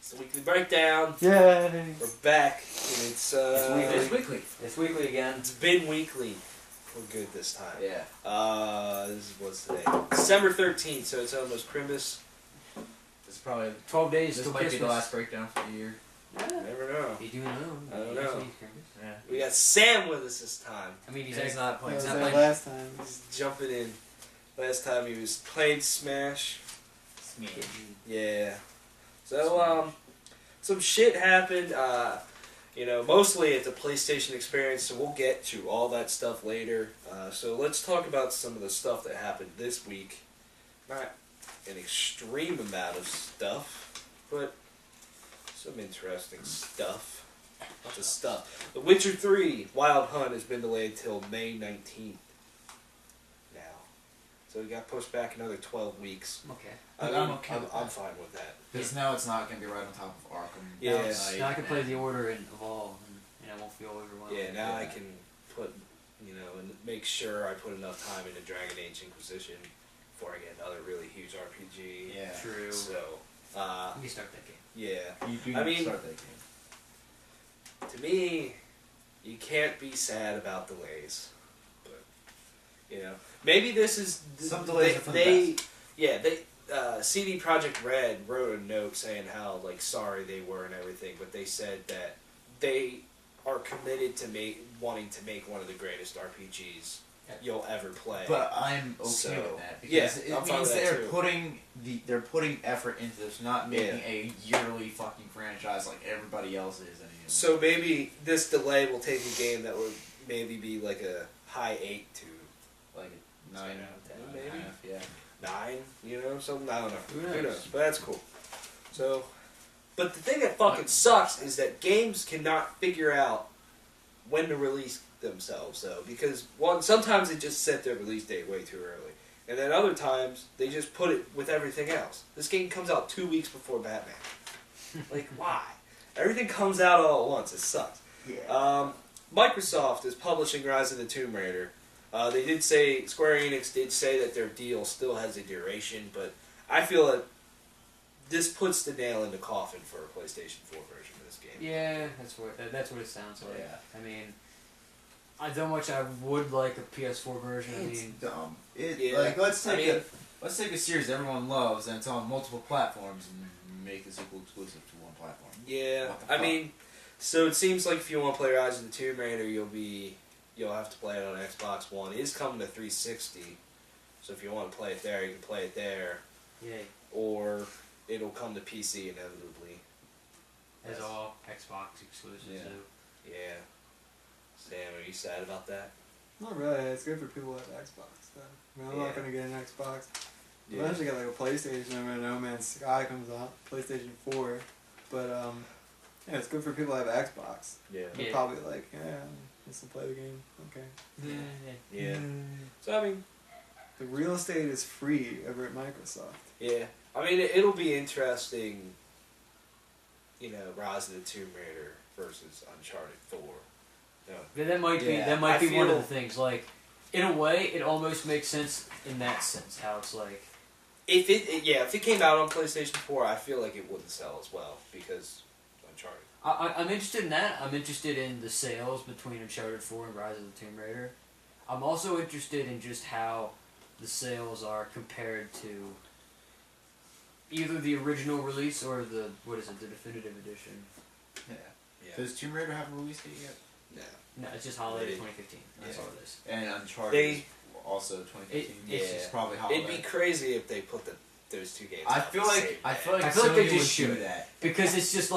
It's the weekly breakdown. Yay! We're back. And it's weekly. It's weekly again. It's been weekly. We're good this time. Yeah. This is what's today? December 13th, so it's almost Christmas. It's probably 12 days. This till might Christmas. be the last breakdown for the year. Never know. You do know. I don't know. Yeah. We got Sam with us this time. I mean, he's not playing. That was not there playing. last time. He's jumping in. Last time he was playing Smash. Yeah. So, some shit happened. Mostly at the PlayStation experience, so we'll get to all that stuff later. So let's talk about some of the stuff that happened this week. Not an extreme amount of stuff, but some interesting stuff. Lots of stuff. The Witcher 3 Wild Hunt has been delayed till May 19th now. So it got pushed back another 12 weeks. Okay. I'm okay with I'm that. fine with that. Because now it's not going to be right on top of Arkham. Yeah. Now I can play the Order and Evolve, and I won't feel overwhelmed. Yeah, now I can put, and make sure I put enough time into Dragon Age Inquisition before I get another really huge RPG. Yeah. True. So, Let me start that game. yeah. You do I mean, start that game. To me, you can't be sad about delays. But, maybe this is... Some delays are for the best. Yeah, CD Projekt Red wrote a note saying how, sorry they were and everything, but they said that they are committed to wanting to make one of the greatest RPGs you'll ever play. But I'm okay with that because it means they're putting effort into this, not making a yearly fucking franchise like everybody else is anymore. So maybe this delay will take a game that would maybe be like a high 8 to like a 9 out of 10, maybe. Yeah. 9, something, I don't know. Who Knows? But that's cool. So, but the thing that fucking sucks is that games cannot figure out when to release themselves, though. Because, sometimes they just set their release date way too early. And then other times, they just put it with everything else. This game comes out 2 weeks before Batman. Why? Everything comes out all at once. It sucks. Yeah. Microsoft is publishing Rise of the Tomb Raider. They did say, Square Enix did say that their deal still has a duration, but I feel that this puts the nail in the coffin for a PlayStation 4 version of this game. Yeah, that's what it sounds like. Yeah. I mean, how much I would like a PS4 version. It's dumb. Let's take a series everyone loves and it's on multiple platforms and make the sequel exclusive to one platform. Yeah, so it seems like if you want to play Rise of the Tomb Raider, you'll have to play it on Xbox One. It is coming to 360, so if you want to play it there, you can play it there. Yay. Or it'll come to PC inevitably. As all Xbox exclusives do. Yeah. Sam, are you sad about that? Not really. It's good for people with Xbox, though. I'm not gonna get an Xbox. Yeah. Eventually get a PlayStation when No Man's Sky comes out, PlayStation 4. But it's good for people that have Xbox. Yeah. They're probably just to play the game. Okay. Yeah. So the real estate is free over at Microsoft. Yeah. It'll be interesting. Rise of the Tomb Raider versus Uncharted 4. No. That might be one of the things. In a way, it almost makes sense in that sense. How it's like, if it came out on PlayStation 4, I feel like it wouldn't sell as well because Uncharted. I'm interested in that. I'm interested in the sales between Uncharted 4 and Rise of the Tomb Raider. I'm also interested in just how the sales are compared to either the original release or the definitive edition. Yeah. Does Tomb Raider have a release date yet? No, it's just holiday 2015. That's all it is. And Uncharted is also 2015. It's just probably holiday. It'd be crazy if they put those two games. I feel like they just should do that because it's just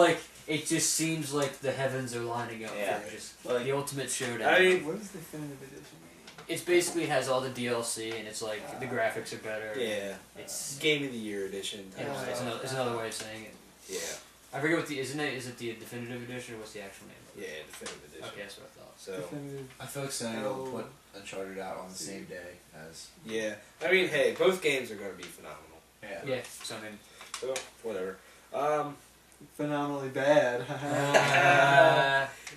it just seems like the heavens are lining up for just the ultimate showdown. What does definitive edition mean? It's basically has all the DLC and it's the graphics are better. Yeah. It's Game of the Year edition. It's another way of saying it. Yeah. I forget what is it the definitive edition or what's the actual name of it? Yeah, definitive edition. Okay, that's what I thought. So I feel like Sony will put Uncharted out on the same day as. Yeah. Hey, both games are going to be phenomenal. Yeah. So So whatever. Phenomenally bad.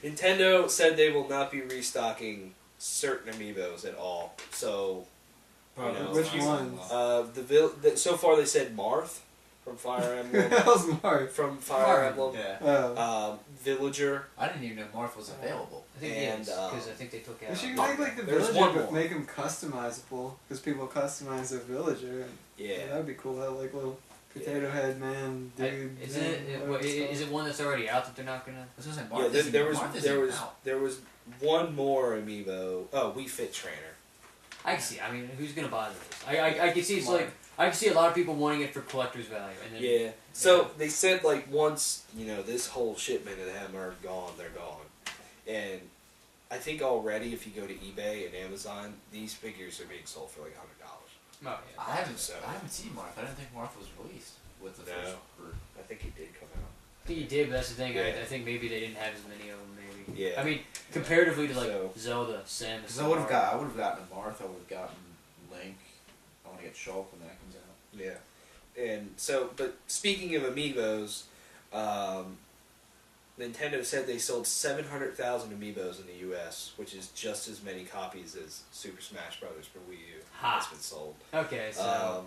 Nintendo said they will not be restocking certain amiibos at all. So Which ones? So far they said Marth, from Fire Emblem. How's Marth? From Fire Emblem. Yeah. Villager. I didn't even know Marth was available. I think it is, because I think they took out... You should make like the villager, but make him customizable, because people customize their villager. And yeah. That would be cool. That like little potato head man dude. Is it one that's already out that they're not gonna? There was one more amiibo. Oh, Wii Fit Trainer. I can see. I mean, who's gonna buy this? I can see it's like I can see a lot of people wanting it for collector's value. And then, yeah. So they said like once this whole shipment of them are gone, they're gone, and I think already if you go to eBay and Amazon, these figures are being sold for like $100. Oh, yeah. I haven't seen Marth. I didn't think Marth was released with the first group. I think he did come out. I think he did, but that's the thing. Yeah. I think maybe they didn't have as many of them. Maybe. Yeah. I mean, comparatively to like Zelda, Samus. Because I would have gotten a Marth. I would have gotten Link. I want to get Shulk when that comes out. Yeah. And so, but speaking of amiibos, Nintendo said they sold 700,000 amiibos in the U.S., which is just as many copies as Super Smash Bros. For Wii U has been sold. Okay, so...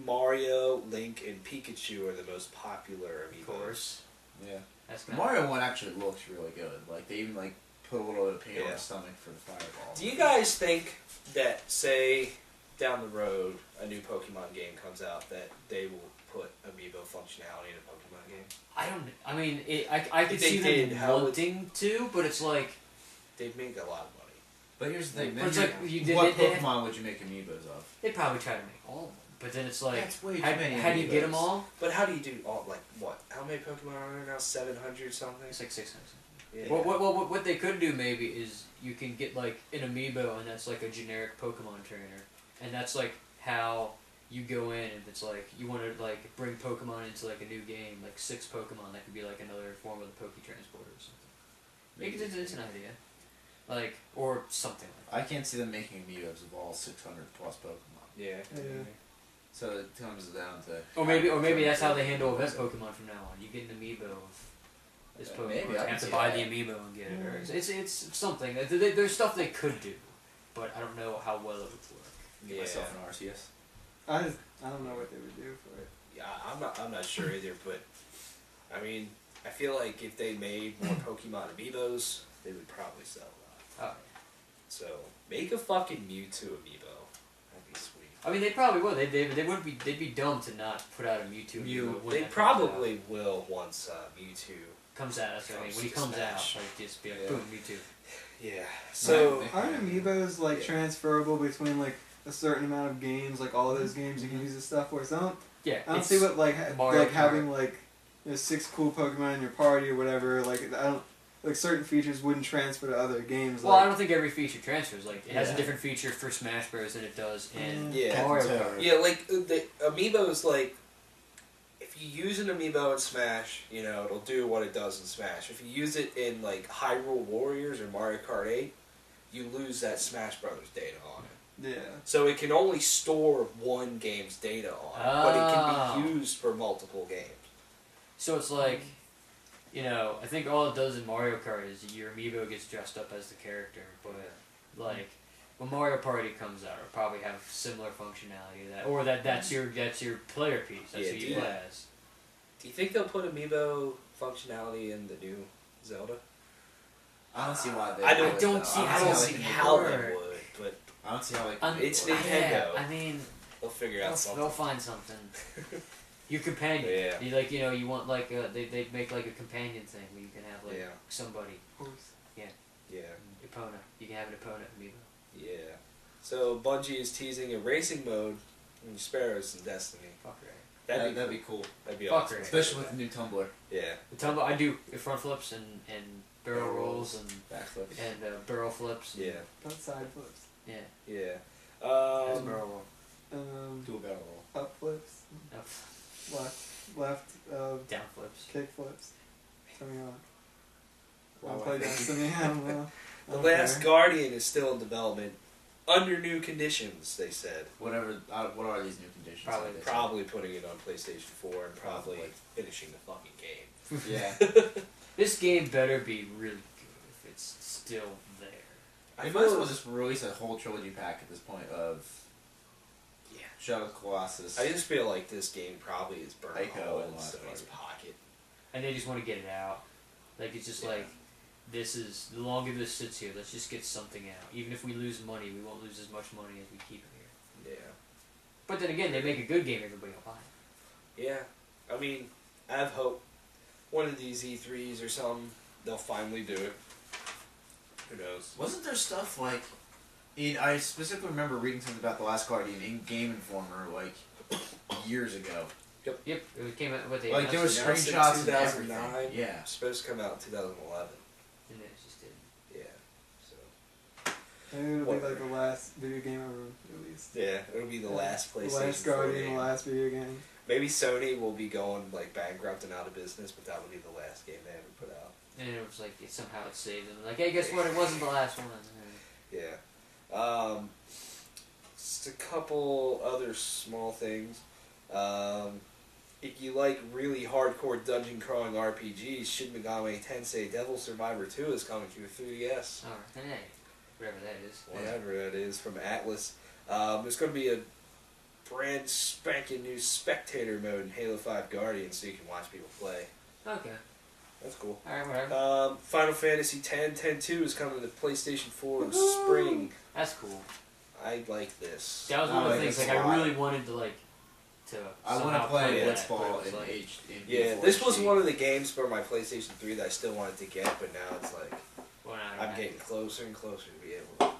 Mario, Link, and Pikachu are the most popular amiibos. Of course. Yeah. The Mario one actually looks really good. Like, they even, like, put a little bit of paint on his stomach for the fireball. Do you guys think that, say, down the road, a new Pokemon game comes out, that they will put amiibo functionality in a Pokemon game? I mean, I could see them wanting to, but it's like... They'd make a lot of money. But here's the thing. But it's like, what Pokemon would you make amiibos of? They'd probably try to make all of them. But then it's like, that's way too many how do you get them all? But how do you do all, like, what? How many Pokemon are there now? 700 something? It's like 600 something. Yeah. What they could do maybe is you can get like an amiibo and that's like a generic Pokemon trainer. And that's like how you go in and it's like, you want to like bring Pokemon into like a new game, like 6 Pokemon, that could be like another form of the Poké-Transporter or something. Maybe it's an idea. Like, or something like that. I can't see them making amiibos of all 600 plus Pokemon. Yeah. So it comes down to... Or maybe that's how they handle event Pokemon from now on. You get an amiibo of this Pokemon. Maybe, you have to buy the amiibo and get it. Or it's something. There's stuff they could do, but I don't know how well it would work. Get myself an RCS. I don't know what they would do for it. Yeah, I'm not sure either, but I mean, I feel like if they made more Pokemon amiibos, they would probably sell a lot. Oh. So make a fucking Mewtwo amiibo. That'd be sweet. I mean, they probably would. They'd be dumb to not put out a Mewtwo. They probably will once Mewtwo comes out. That's what I mean. When he comes out, like just be like, boom, Mewtwo. Yeah. So aren't amiibos like transferable between like a certain amount of games? Like all of those games you can use this stuff for. So I don't see what like having like 6 cool Pokemon in your party or whatever. Like I don't. Like certain features wouldn't transfer to other games. Well, I don't think every feature transfers. Like it has a different feature for Smash Bros. Than it does in Mario Kart. Yeah, like the amiibos. Like if you use an amiibo in Smash, it'll do what it does in Smash. If you use it in like Hyrule Warriors or Mario Kart 8, you lose that Smash Brothers data on it. Yeah. So it can only store one game's data on it, but it can be used for multiple games. So it's like. I think all it does in Mario Kart is your amiibo gets dressed up as the character, but like when Mario Party comes out, it'll probably have similar functionality that's your player piece. That's who you play as. Do you think they'll put amiibo functionality in the new Zelda? I don't see why they. I don't see how they would, but I don't see how they. It's Nintendo. Yeah, I mean, they'll figure out something. They'll find something. Your companion. Yeah. You want like they'd make like a companion thing where you can have like somebody. Yeah. Yeah. Opponent. You can have an opponent amiibo. Yeah. So Bungie is teasing a racing mode in Sparrows in Destiny. Fuck right. That'd be cool. That'd be awesome. Especially with the new tumbler. Yeah. The tumbler, I do front flips and barrel rolls and backflips and barrel flips. Yeah. Both side flips. Yeah. Yeah. That's barrel roll. Do a barrel roll. Up flips. Left. Down flips. Kick flips. Turning on. Well, play Destiny. I don't know. The Last Guardian is still in development under new conditions. They said. What are these new conditions? Probably putting it on PlayStation 4 and probably finishing the fucking game. Yeah. This game better be really good if it's still there. I might as well just release a whole trilogy pack at this point of. Yeah. Shadow of the Colossus. I just feel like this game probably is burnt a hole in Last Sony's pocket. And they just want to get it out. Like, it's just like, this is, the longer this sits here, let's just get something out. Even if we lose money, we won't lose as much money as we keep it here. Yeah. But then again, they make a good game, everybody will buy it. Yeah. I mean, I have hope. One of these E3s or something, they'll finally do it. Who knows? Wasn't there stuff like... I specifically remember reading something about The Last Guardian in Game Informer, like, years ago. Yep, it came out with the... Like, there was screenshots of 2009. everything. Yeah. It's supposed to come out in 2011. And it just didn't. Yeah. So. Maybe it'll be like the last video game ever released. Yeah, it'll be the last PlayStation 4 The Last Guardian, game. the last video game. Maybe Sony will be going like bankrupt and out of business, but that will be the last game they ever put out. And it was like, somehow it saved them. Like, hey, guess what? It wasn't the last one. Yeah. Just a couple other small things. If you like really hardcore dungeon crawling RPGs, Shin Megami Tensei Devil Survivor 2 is coming to your 3DS. Oh, hey. Whatever that is. Whatever that is, from Atlas. There's going to be a brand spanking new spectator mode in Halo 5 Guardians so you can watch people play. Okay. That's cool. Alright, whatever. Final Fantasy X 10-2 is coming to PlayStation 4 in spring. That's cool. I like this. That was one of the things, like, I really wanted to, like, I want to play Blitzball in like, HD. Yeah, this was one of the games for my PlayStation 3 that I still wanted to get, but now it's like, I'm getting closer and closer to be able to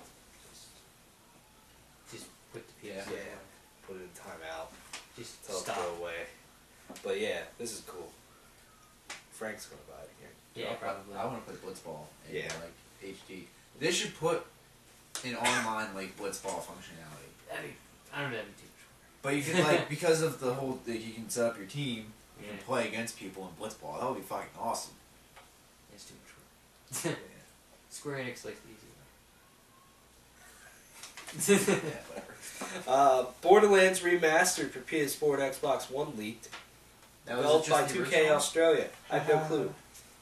just put the PS yeah, put it in timeout. Just tell stop. it to go away. But yeah, this is cool. Frank's gonna buy it again. Yeah, probably. I want to play Blitzball in Yeah. like HD. They should put an online like Blitzball functionality. I don't know, that'd be too much work. But you can like because of the whole you can set up your team, you can Yeah. play against people in Blitzball. That would be fucking awesome. It's too much work. Square Enix likes the easy way. Yeah, whatever. Borderlands Remastered for PS4 and Xbox One leaked. Developed by 2K Australia. I have no clue.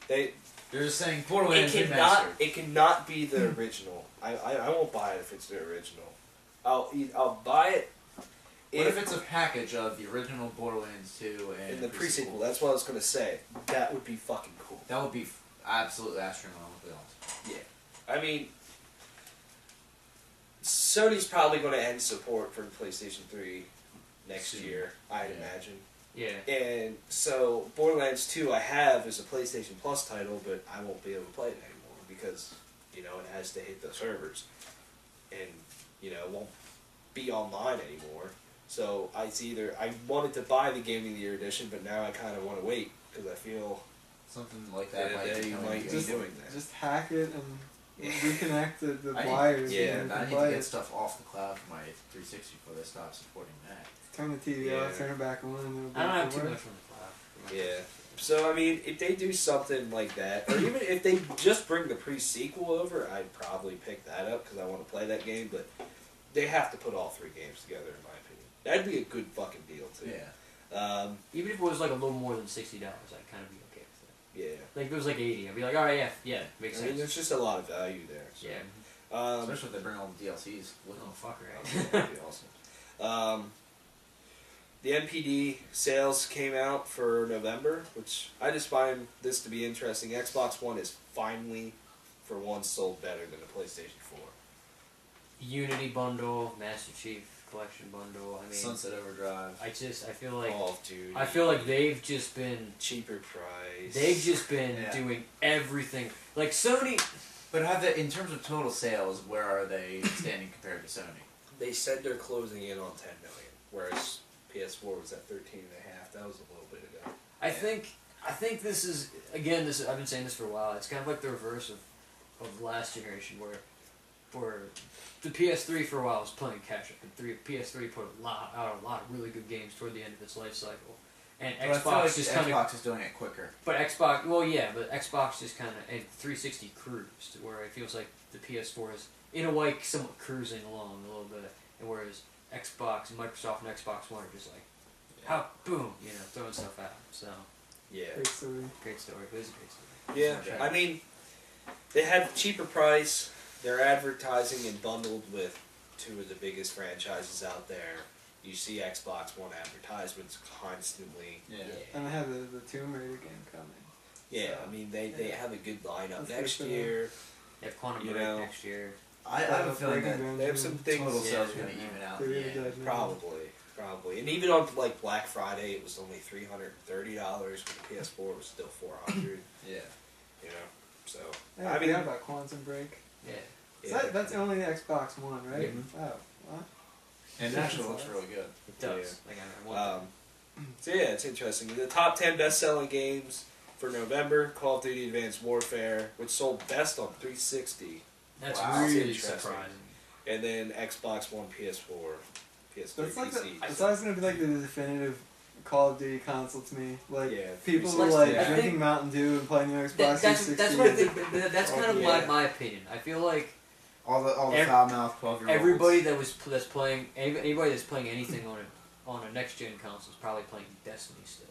They're just saying Borderlands Remastered. It cannot be the original. I won't buy it if it's the original. I'll buy it. What if it's a package of the original Borderlands 2 and the pre-sequel? That's what I was gonna say. That would be fucking cool. That would be absolutely astronomically awesome. Yeah, I mean, Sony's probably going to end support for PlayStation 3 next year, I'd imagine. Yeah. And so, Borderlands 2 I have as a PlayStation Plus title, but I won't be able to play it anymore because, you know, it has to hit the servers. And, you know, it won't be online anymore. So, I wanted to buy the Game of the Year edition, but now I kind of want to wait because I feel something like that might be doing that. Just hack it and reconnect the I wires. I need to get stuff off the cloud for my 360 before they stop supporting that. Turn the TV off, turn it back on. I don't have too much on the cloud. Yeah. So, I mean, if they do something like that, or even if they just bring the pre-sequel over, I'd probably pick that up because I want to play that game, but they have to put all three games together, in my opinion. That'd be a good fucking deal, too. Yeah. Even if it was like a little more than $60, I'd kind of be okay with it. Yeah. Like if it was like 80, I'd be like, alright, yeah, makes sense. I mean, there's just a lot of value there. So. Yeah. Especially if they bring all the DLCs with them. Oh, fuck right. That'd be awesome. The NPD sales came out for November, which I just find this to be interesting. Xbox One is finally, for once, sold better than the PlayStation 4. Unity bundle, Master Chief Collection bundle. I mean, Sunset Overdrive. I feel like Call of Duty. I feel like they've just been cheaper price. They've just been doing everything like Sony. But in terms of total sales, where are they standing compared to Sony? They said they're closing in on 10 million, whereas PS4 was at 13.5. That was a little bit ago. I think this is again. I've been saying this for a while. It's kind of like the reverse of last generation, where the PS3 for a while was playing catch up, and PS3 put out a lot of really good games toward the end of its life cycle, and Xbox just kind of Xbox is doing it quicker. But Xbox just kind of and 360 cruised, where it feels like the PS4 is in a way somewhat cruising along a little bit, and whereas Xbox and Microsoft and Xbox One are just like, how boom, throwing stuff out. So Great story. Great story. It is a great story. Yeah, I mean, they had cheaper price. They're advertising and bundled with two of the biggest franchises out there. you see Xbox One advertisements constantly. Yeah. And they have the Tomb Raider game coming. Yeah, so, I mean, they have a good lineup next year. They have Quantum Break next year. I have a feeling that they have some things. Total sales are going to even out. Probably. And even on like Black Friday, it was only $330. But the PS4 was still $400. Yeah. You know, so yeah, I mean, about Quantum Break. Yeah. So that's only the Xbox One, right? Mm-hmm. Oh, what? And it actually looks really good. It does. Yeah. So yeah, it's interesting. The top 10 best-selling games for November: Call of Duty: Advanced Warfare, which sold best on 360. That's really surprising. And then Xbox One, PS4, PS3, that's like PC. It's always gonna be like the definitive Call of Duty console to me. Like people are like drinking Mountain Dew and playing the Xbox 360. That's what I think. That's kind of my opinion. I feel like all the foul mouth 12-year-olds. Everybody that's playing anybody that's playing anything on a next gen console is probably playing Destiny still.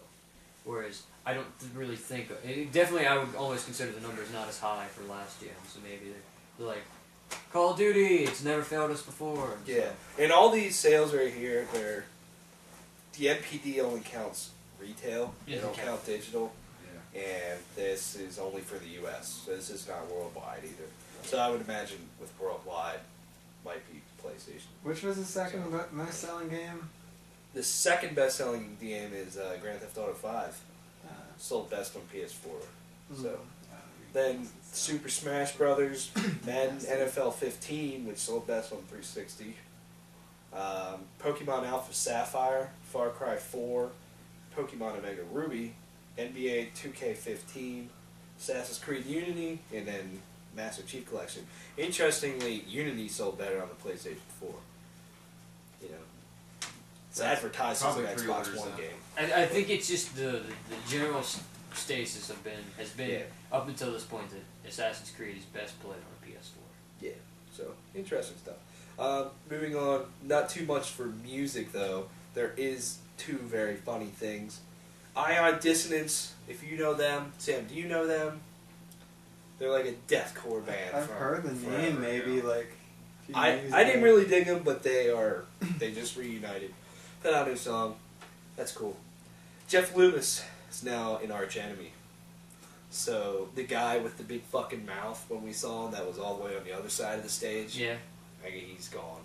Whereas I don't really think definitely I would always consider the numbers not as high for last gen. So maybe they're like Call of Duty. It's never failed us before. Yeah, and all these sales right here, the NPD only counts retail. They don't count digital. Yeah. And this is only for the U.S. So this is not worldwide either. So I would imagine with worldwide, might be PlayStation. Which was the second most selling game? The second best selling game is Grand Theft Auto 5. Sold best on PS4. So then Super Smash Brothers, Madden NFL 15, which sold best on 360. Pokemon Alpha Sapphire, Far Cry 4, Pokemon Omega Ruby, NBA 2K15, Assassin's Creed Unity, and then Master Chief Collection. Interestingly, Unity sold better on the PlayStation 4. You know, it's advertised as an Xbox One game. I think it's just the general stasis has been up until this point that Assassin's Creed is best played on a PS4. Yeah, so interesting stuff. Moving on, not too much for music though. There is two very funny things. Ion Dissonance, if you know them. Sam, do you know them? They're like a deathcore band. I've heard the name maybe like. I didn't really dig them, but they just reunited. Put out a new song. That's cool. Jeff Loomis is now an arch enemy. So the guy with the big fucking mouth when we saw him, that was all the way on the other side of the stage. Yeah. I guess he's gone.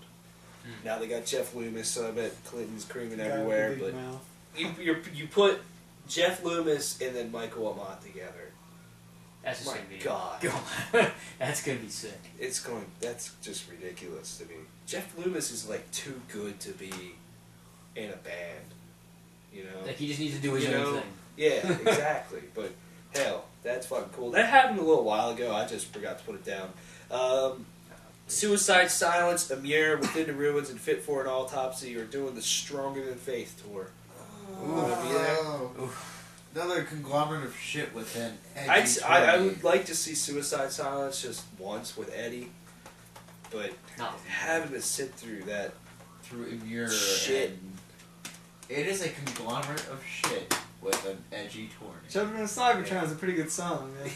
Now they got Jeff Loomis, so I bet Clinton's creaming everywhere. But you put Jeff Loomis and then Michael Amott together. That's just gonna be God. That's gonna be sick. That's just ridiculous to me. Jeff Loomis is like too good to be in a band. You know? Like he just needs to do his own thing. Yeah, exactly. But hell, that's fucking cool. That happened a little while ago. I just forgot to put it down. Suicide Silence, Amir, Within the Ruins, and Fit for an Autopsy are doing the Stronger Than Faith tour. Wanna be there? Another conglomerate of shit within Eddie. I would like to see Suicide Silence just once with Eddie, but having to sit through that Amir shit. It is a conglomerate of shit with an edgy tour. Children of Cybertron is a pretty good song, man.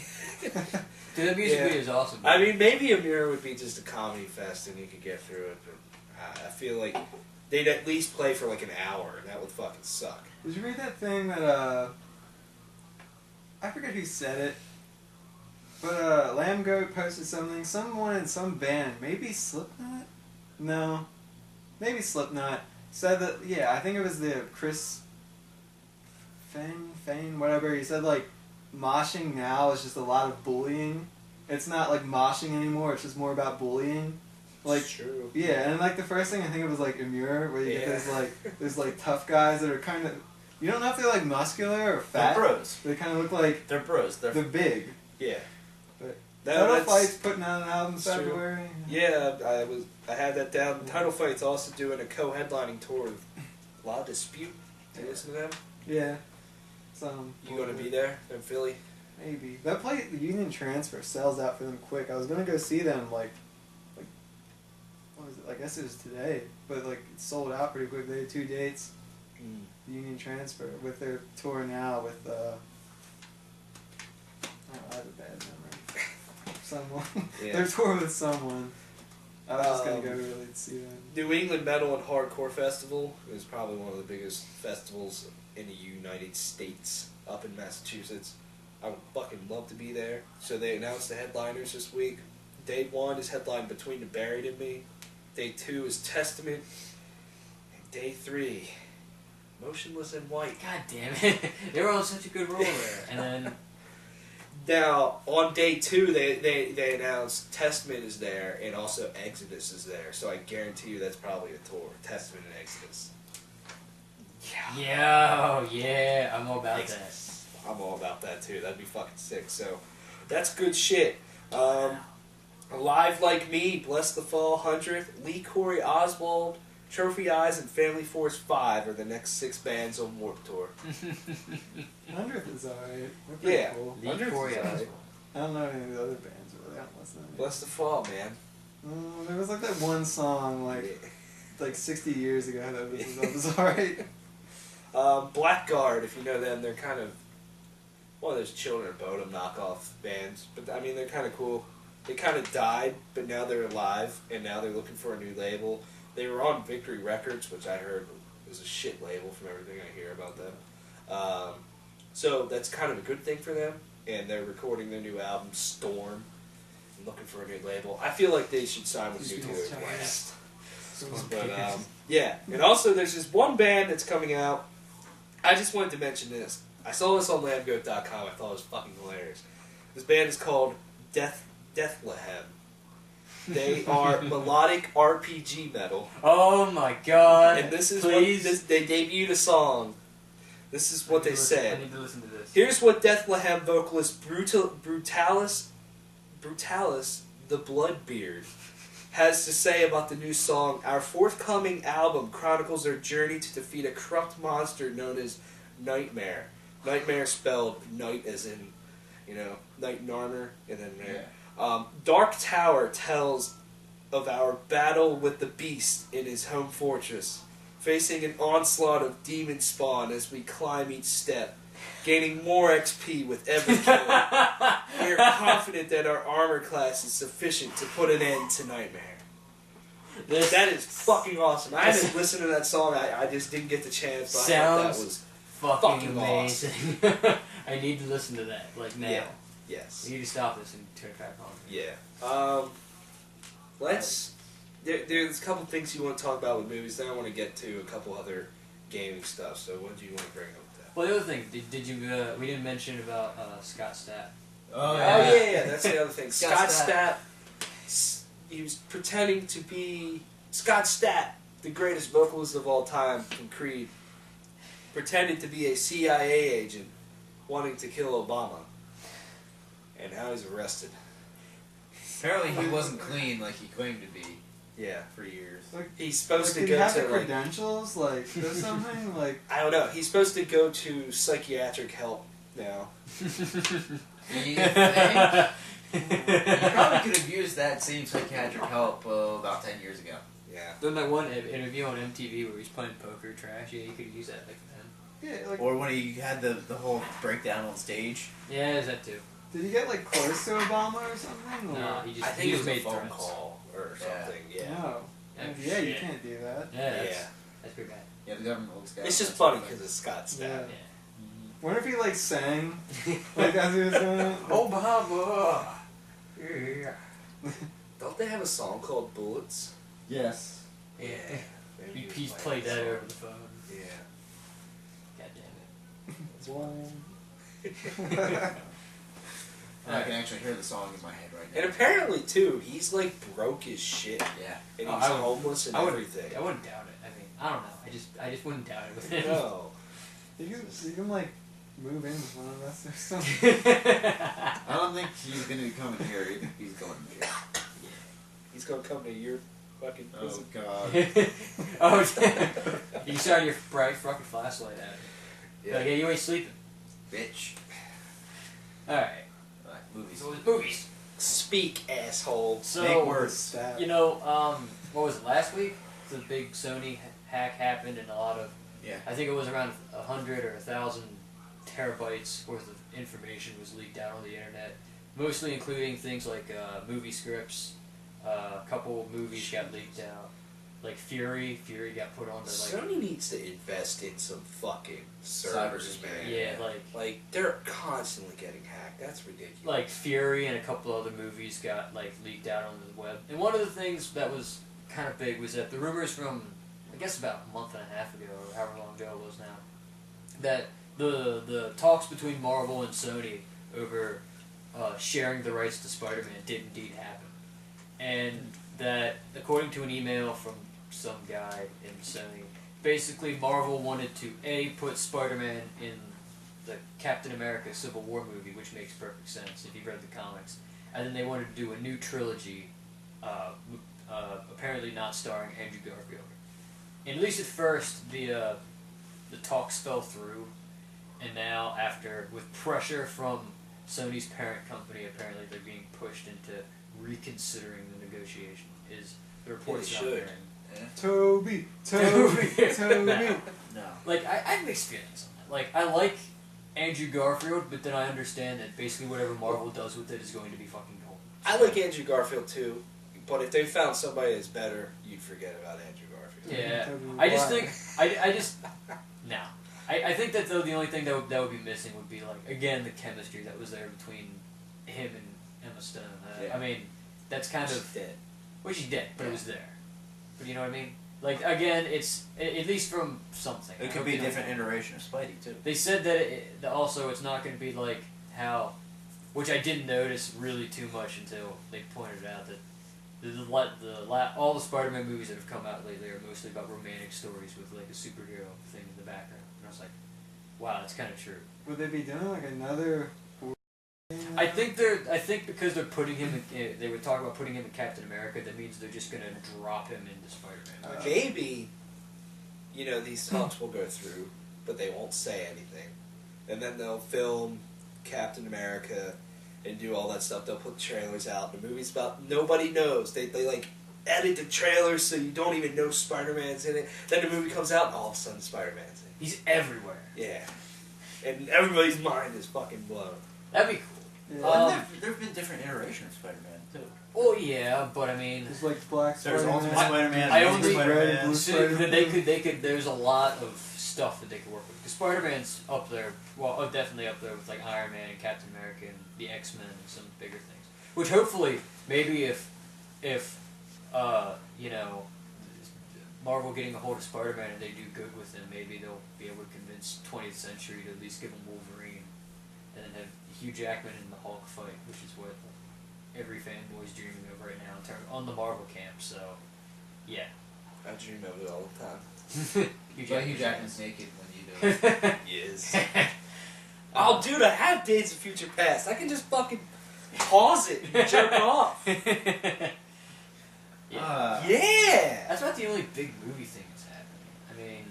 Dude, that music video is awesome. I mean, maybe Amir would be just a comedy fest and you could get through it, but I feel like they'd at least play for like an hour, and that would fucking suck. Did you read that thing that, I forget who said it, but Lamb Goat posted something, someone in some band, maybe Slipknot? No. Maybe Slipknot, said that, I think it was the Chris Fane, whatever, he said like, moshing now is just a lot of bullying. It's not like moshing anymore, it's just more about bullying. Like, it's true. Yeah, and like the first thing I think of was like Amir, where you get those like tough guys that are kind of, you don't know if they're like muscular or fat. They're bros. They kind of look like they're bros. They're big. Yeah. But Title Fight's putting out an album in February. Yeah, I had that down. Title Fight's also doing a co-headlining tour with La Dispute. Do you listen to them? Yeah. You gonna be there in Philly? Maybe. That play, the Union Transfer, sells out for them quick. I was gonna go see them like what was it? I guess it was today, but like it sold out pretty quick. They had 2 dates. The Union Transfer with their tour now with I have a bad memory. Someone. Their tour with someone. I was just gonna go really to see them. New England Metal and Hardcore Festival is probably one of the biggest festivals in the United States, up in Massachusetts. I would fucking love to be there. So they announced the headliners this week. Day 1 is headlined Between the Buried and Me. Day 2 is Testament. And Day 3, Motionless in White. God damn it. They were on such a good roll there. And then... Now, on Day 2, they announced Testament is there, and also Exodus is there. So I guarantee you that's probably a tour. Testament and Exodus. Yeah, I'm all about that. I'm all about that too. That'd be fucking sick. So, that's good shit. Alive Like Me, Bless the Fall, 100th, Lee Corey Oswald, Trophy Eyes, and Family Force 5 are the next 6 bands on Warped Tour. 100th is alright. Yeah, cool. Lee Corey Oswald. I don't know any of the other bands really. I don't listen to them. Bless the Fall, man. There was like that one song like 60 years ago that was alright. Blackguard, if you know them, they're kind of one of those Children of Bodom knockoff bands. But I mean, they're kind of cool. They kind of died, but now they're alive, and now they're looking for a new label. They were on Victory Records, which I heard was a shit label from everything I hear about them. So that's kind of a good thing for them, and they're recording their new album, Storm, and looking for a new label. I feel like they should sign with Nuclear Blast. But, yeah. And also, there's this one band that's coming out. I just wanted to mention this. I saw this on Lambgoat.com. I thought it was fucking hilarious. This band is called Deathlehem. They are melodic RPG metal. Oh my god. And this is please. What they debuted a song. This is what they said. I need to listen to this. Here's what Deathlehem vocalist Brutalis the Bloodbeard has to say about the new song. Our forthcoming album chronicles their journey to defeat a corrupt monster known as Nightmare. Nightmare spelled night as in, Night Narmer, and then there. Dark Tower tells of our battle with the beast in his home fortress, facing an onslaught of demon spawn as we climb each step, gaining more XP with every kill. We are confident that our armor class is sufficient to put an end to Nightmare. That is fucking awesome. I haven't listened to that song. I just didn't get the chance. But I thought that was fucking amazing. Awesome. I need to listen to that, now. Yeah. Yes. We need to stop this and turn it back on. Yeah. There's a couple things you want to talk about with movies. Then I want to get to a couple other gaming stuff. So what do you want to bring up with that? Well, the other thing, did you? We didn't mention about Scott Stapp. Oh yeah. That's the other thing. Scott Stapp. He was pretending to be Scott Stapp, the greatest vocalist of all time from Creed. Pretended to be a CIA agent wanting to kill Obama. And now he's arrested. Apparently he wasn't clean like he claimed to be. Yeah. For years. He's supposed to go to have the credentials, or something, I don't know. He's supposed to go to psychiatric help now. You think? You probably could have used that same psychiatric help about 10 years ago. Yeah. Then that one interview on MTV where he's playing poker trash, you could use that back then. Yeah, or when he had the whole breakdown on stage. Yeah, there's that too. Did he get close to Obama or something? Or? No, I think it was a phone call or something. Yeah. No. Yeah, you can't do that. Yeah, that's pretty bad. Yeah, the government looks bad. It's just funny because it's Scott Stapp. Yeah. Wonder if he sang as he was doing it. Obama. Yeah. Don't they have a song called Bullets? Yes. Yeah. He's played that over the phone. Yeah. God damn it. I can actually hear the song in my head right now. And apparently, too, he's broke as shit. Yeah. And he's homeless and everything. I wouldn't doubt it. I mean, I don't know. I just wouldn't doubt it with him. No. You can move in with one of us or something. I don't think he's going to be coming here. I think he's going here. Yeah. He's going to come to your fucking prison. Oh, God. You shine your bright fucking flashlight at him. Yeah. Like, hey, you ain't sleeping. Bitch. Alright. Movies. Movies. Speak, asshole. So, make words. What was it, last week? The big Sony hack happened and a lot of, I think it was around 100 or 1,000 terabytes worth of information was leaked out on the internet, mostly including things like movie scripts, A couple movies got leaked out. Like Fury got put onto Sony needs to invest in some fucking servers, man. Yeah, like they're constantly getting hacked. That's ridiculous. Like Fury and a couple other movies got like leaked out onto the web. And one of the things that was kind of big was that the rumors from I guess about a month and a half ago, or however long ago it was now, that the talks between Marvel and Sony over sharing the rights to Spider-Man did indeed happen, and that according to an email from some guy in Sony, basically Marvel wanted to put Spider-Man in the Captain America Civil War movie, which makes perfect sense if you've read the comics, and then they wanted to do a new trilogy, apparently not starring Andrew Garfield. And at least at first, the talks fell through, and now with pressure from Sony's parent company, apparently they're being pushed into reconsidering the negotiation. Is the reports out there? Toby. No. Like I have mixed feelings on that. Like I like Andrew Garfield, but then I understand that basically whatever Marvel does with it is going to be fucking gold. I like Andrew Garfield too, but if they found somebody that's better, you'd forget about Andrew Garfield. Yeah, I just think no. I think that though the only thing that would be missing would be like again the chemistry that was there between him and Emma Stone. I mean that's kind of dead. Well, she's dead, but it was there. But you know what I mean? Like again, it's at least from something. It could be a different iteration of Spidey too. They said that also it's not going to be like how, which I didn't notice really too much until they pointed out that all the Spider-Man movies that have come out lately are mostly about romantic stories with like a superhero thing in the background. And I was like, wow, that's kind of true. Would they be doing like another? I think because they're putting him in, they were talking about putting him in Captain America, that means they're just going to drop him into Spider-Man. Maybe, these talks will go through, but they won't say anything. And then they'll film Captain America and do all that stuff. They'll put trailers out. The movie's about nobody knows. They like edit the trailers so you don't even know Spider-Man's in it. Then the movie comes out and all of a sudden Spider-Man's in it. He's everywhere. Yeah. And everybody's mind is fucking blown. That'd be cool. Yeah. There have been different iterations of Spider-Man too. Well, yeah, but I mean, it's like Black Spider-Man. There's Ultimate Spider-Man. I only Spider-Man. Blue Spider-Man. They could. There's a lot of stuff that they could work with. Because Spider-Man's up there. Well, definitely up there with like Iron Man and Captain America and the X-Men and some bigger things. Which hopefully, maybe if Marvel getting a hold of Spider-Man and they do good with him, maybe they'll be able to convince 20th Century to at least give him Wolverine, and then have Hugh Jackman in the Hulk fight, which is what every fanboy's dreaming of right now on the Marvel camp. So, yeah. I dream of it all the time. Hugh Jackman's naked when you do it. Yes. Oh, dude, I have Days of Future Past. I can just fucking pause it and jerk off. Yeah. That's not the only big movie thing that's happening. I mean,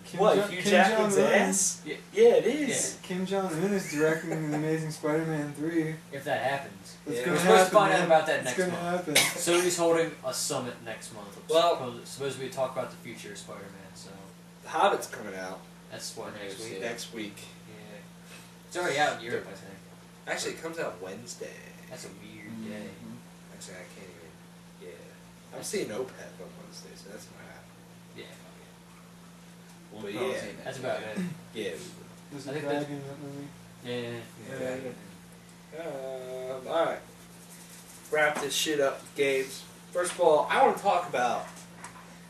Hugh Jackman's ass? Yeah, it is. Yeah. Kim Jong-un is directing The Amazing Spider-Man 3. If that happens. It's We're gonna supposed happen, to find out man. about that It's next gonna month. happen. Sony's holding a summit next month. Well, supposedly talk about the future of Spider-Man. So The Hobbit's coming out. That's what next week. Next week. Yeah, it's already out in Europe, I think. Actually, it comes out Wednesday. That's a weird day. Actually, I can't even. Yeah, I'm seeing OPEC on Wednesday, so that's gonna happen. Yeah. But yeah, That's about it. Yeah. There's I a think dragon in that movie. Yeah. Alright. Wrap this shit up with games. First of all, I want to talk about,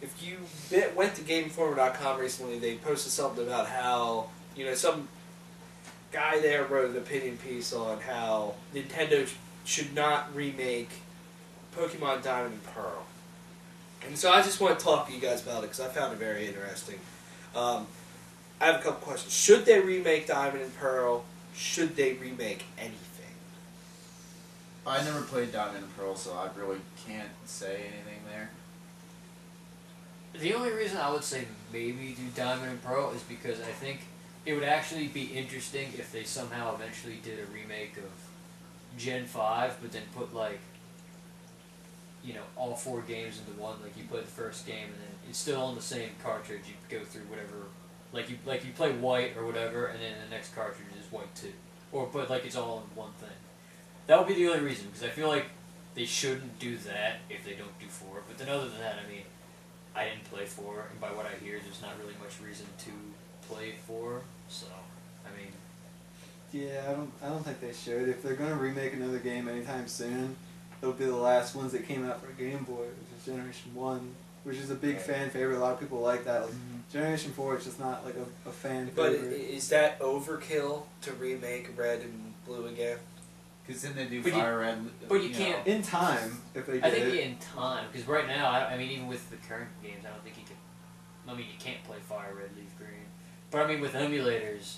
if you went to GameInformer.com recently, they posted something about how, some guy there wrote an opinion piece on how Nintendo should not remake Pokemon Diamond and Pearl. And so I just want to talk to you guys about it because I found it very interesting. I have a couple questions. Should they remake Diamond and Pearl? Should they remake anything? I never played Diamond and Pearl, so I really can't say anything there. The only reason I would say maybe do Diamond and Pearl is because I think it would actually be interesting if they somehow eventually did a remake of Gen 5, but then put all 4 games into one. Like you play the first game and then it's still on the same cartridge. You go through whatever, like you play white or whatever, and then the next cartridge is white too, but it's all in one thing. That would be the only reason, because I feel like they shouldn't do that if they don't do 4. But then other than that, I mean, I didn't play 4, and by what I hear, there's not really much reason to play 4. So, I mean, yeah, I don't think they should. If they're gonna remake another game anytime soon, it'll be the last ones that came out for Game Boy, which is Generation 1, which is a big fan favorite. A lot of people like that. Like, Generation 4 is just not like a fan favorite. But is that overkill to remake Red and Blue again? Because then they do Fire Red. But you can't... In time, if they did I think in time, because right now, I mean, even with the current games, I don't think you can... I mean, you can't play Fire Red, Leaf Green. But I mean, with emulators,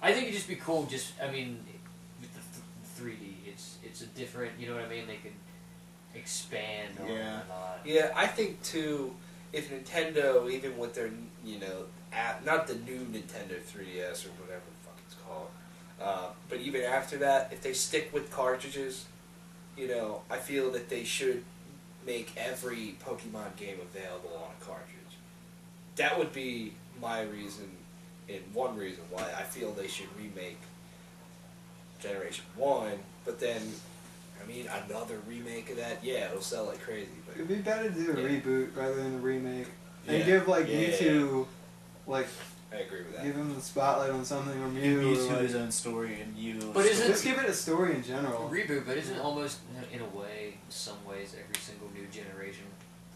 I think it'd just be cool, I mean, with the 3D, it's a different, you know what I mean? They could expand on it a lot. Yeah, I think, too, if Nintendo, even with their, you know, not the new Nintendo 3DS or whatever the fuck it's called, but even after that, if they stick with cartridges, you know, I feel that they should make every Pokemon game available on a cartridge. That would be my reason, and one reason why I feel they should remake Generation 1, but then, I mean, another remake of that, yeah, it'll sell like crazy. But it'd be better to do a reboot rather than a remake. And give, like, Mewtwo, like... I agree with that. Give him the spotlight on something, or Give Mewtwo his own story and But just give it a story in general. Reboot, but isn't almost, in a way, in some ways, every single new generation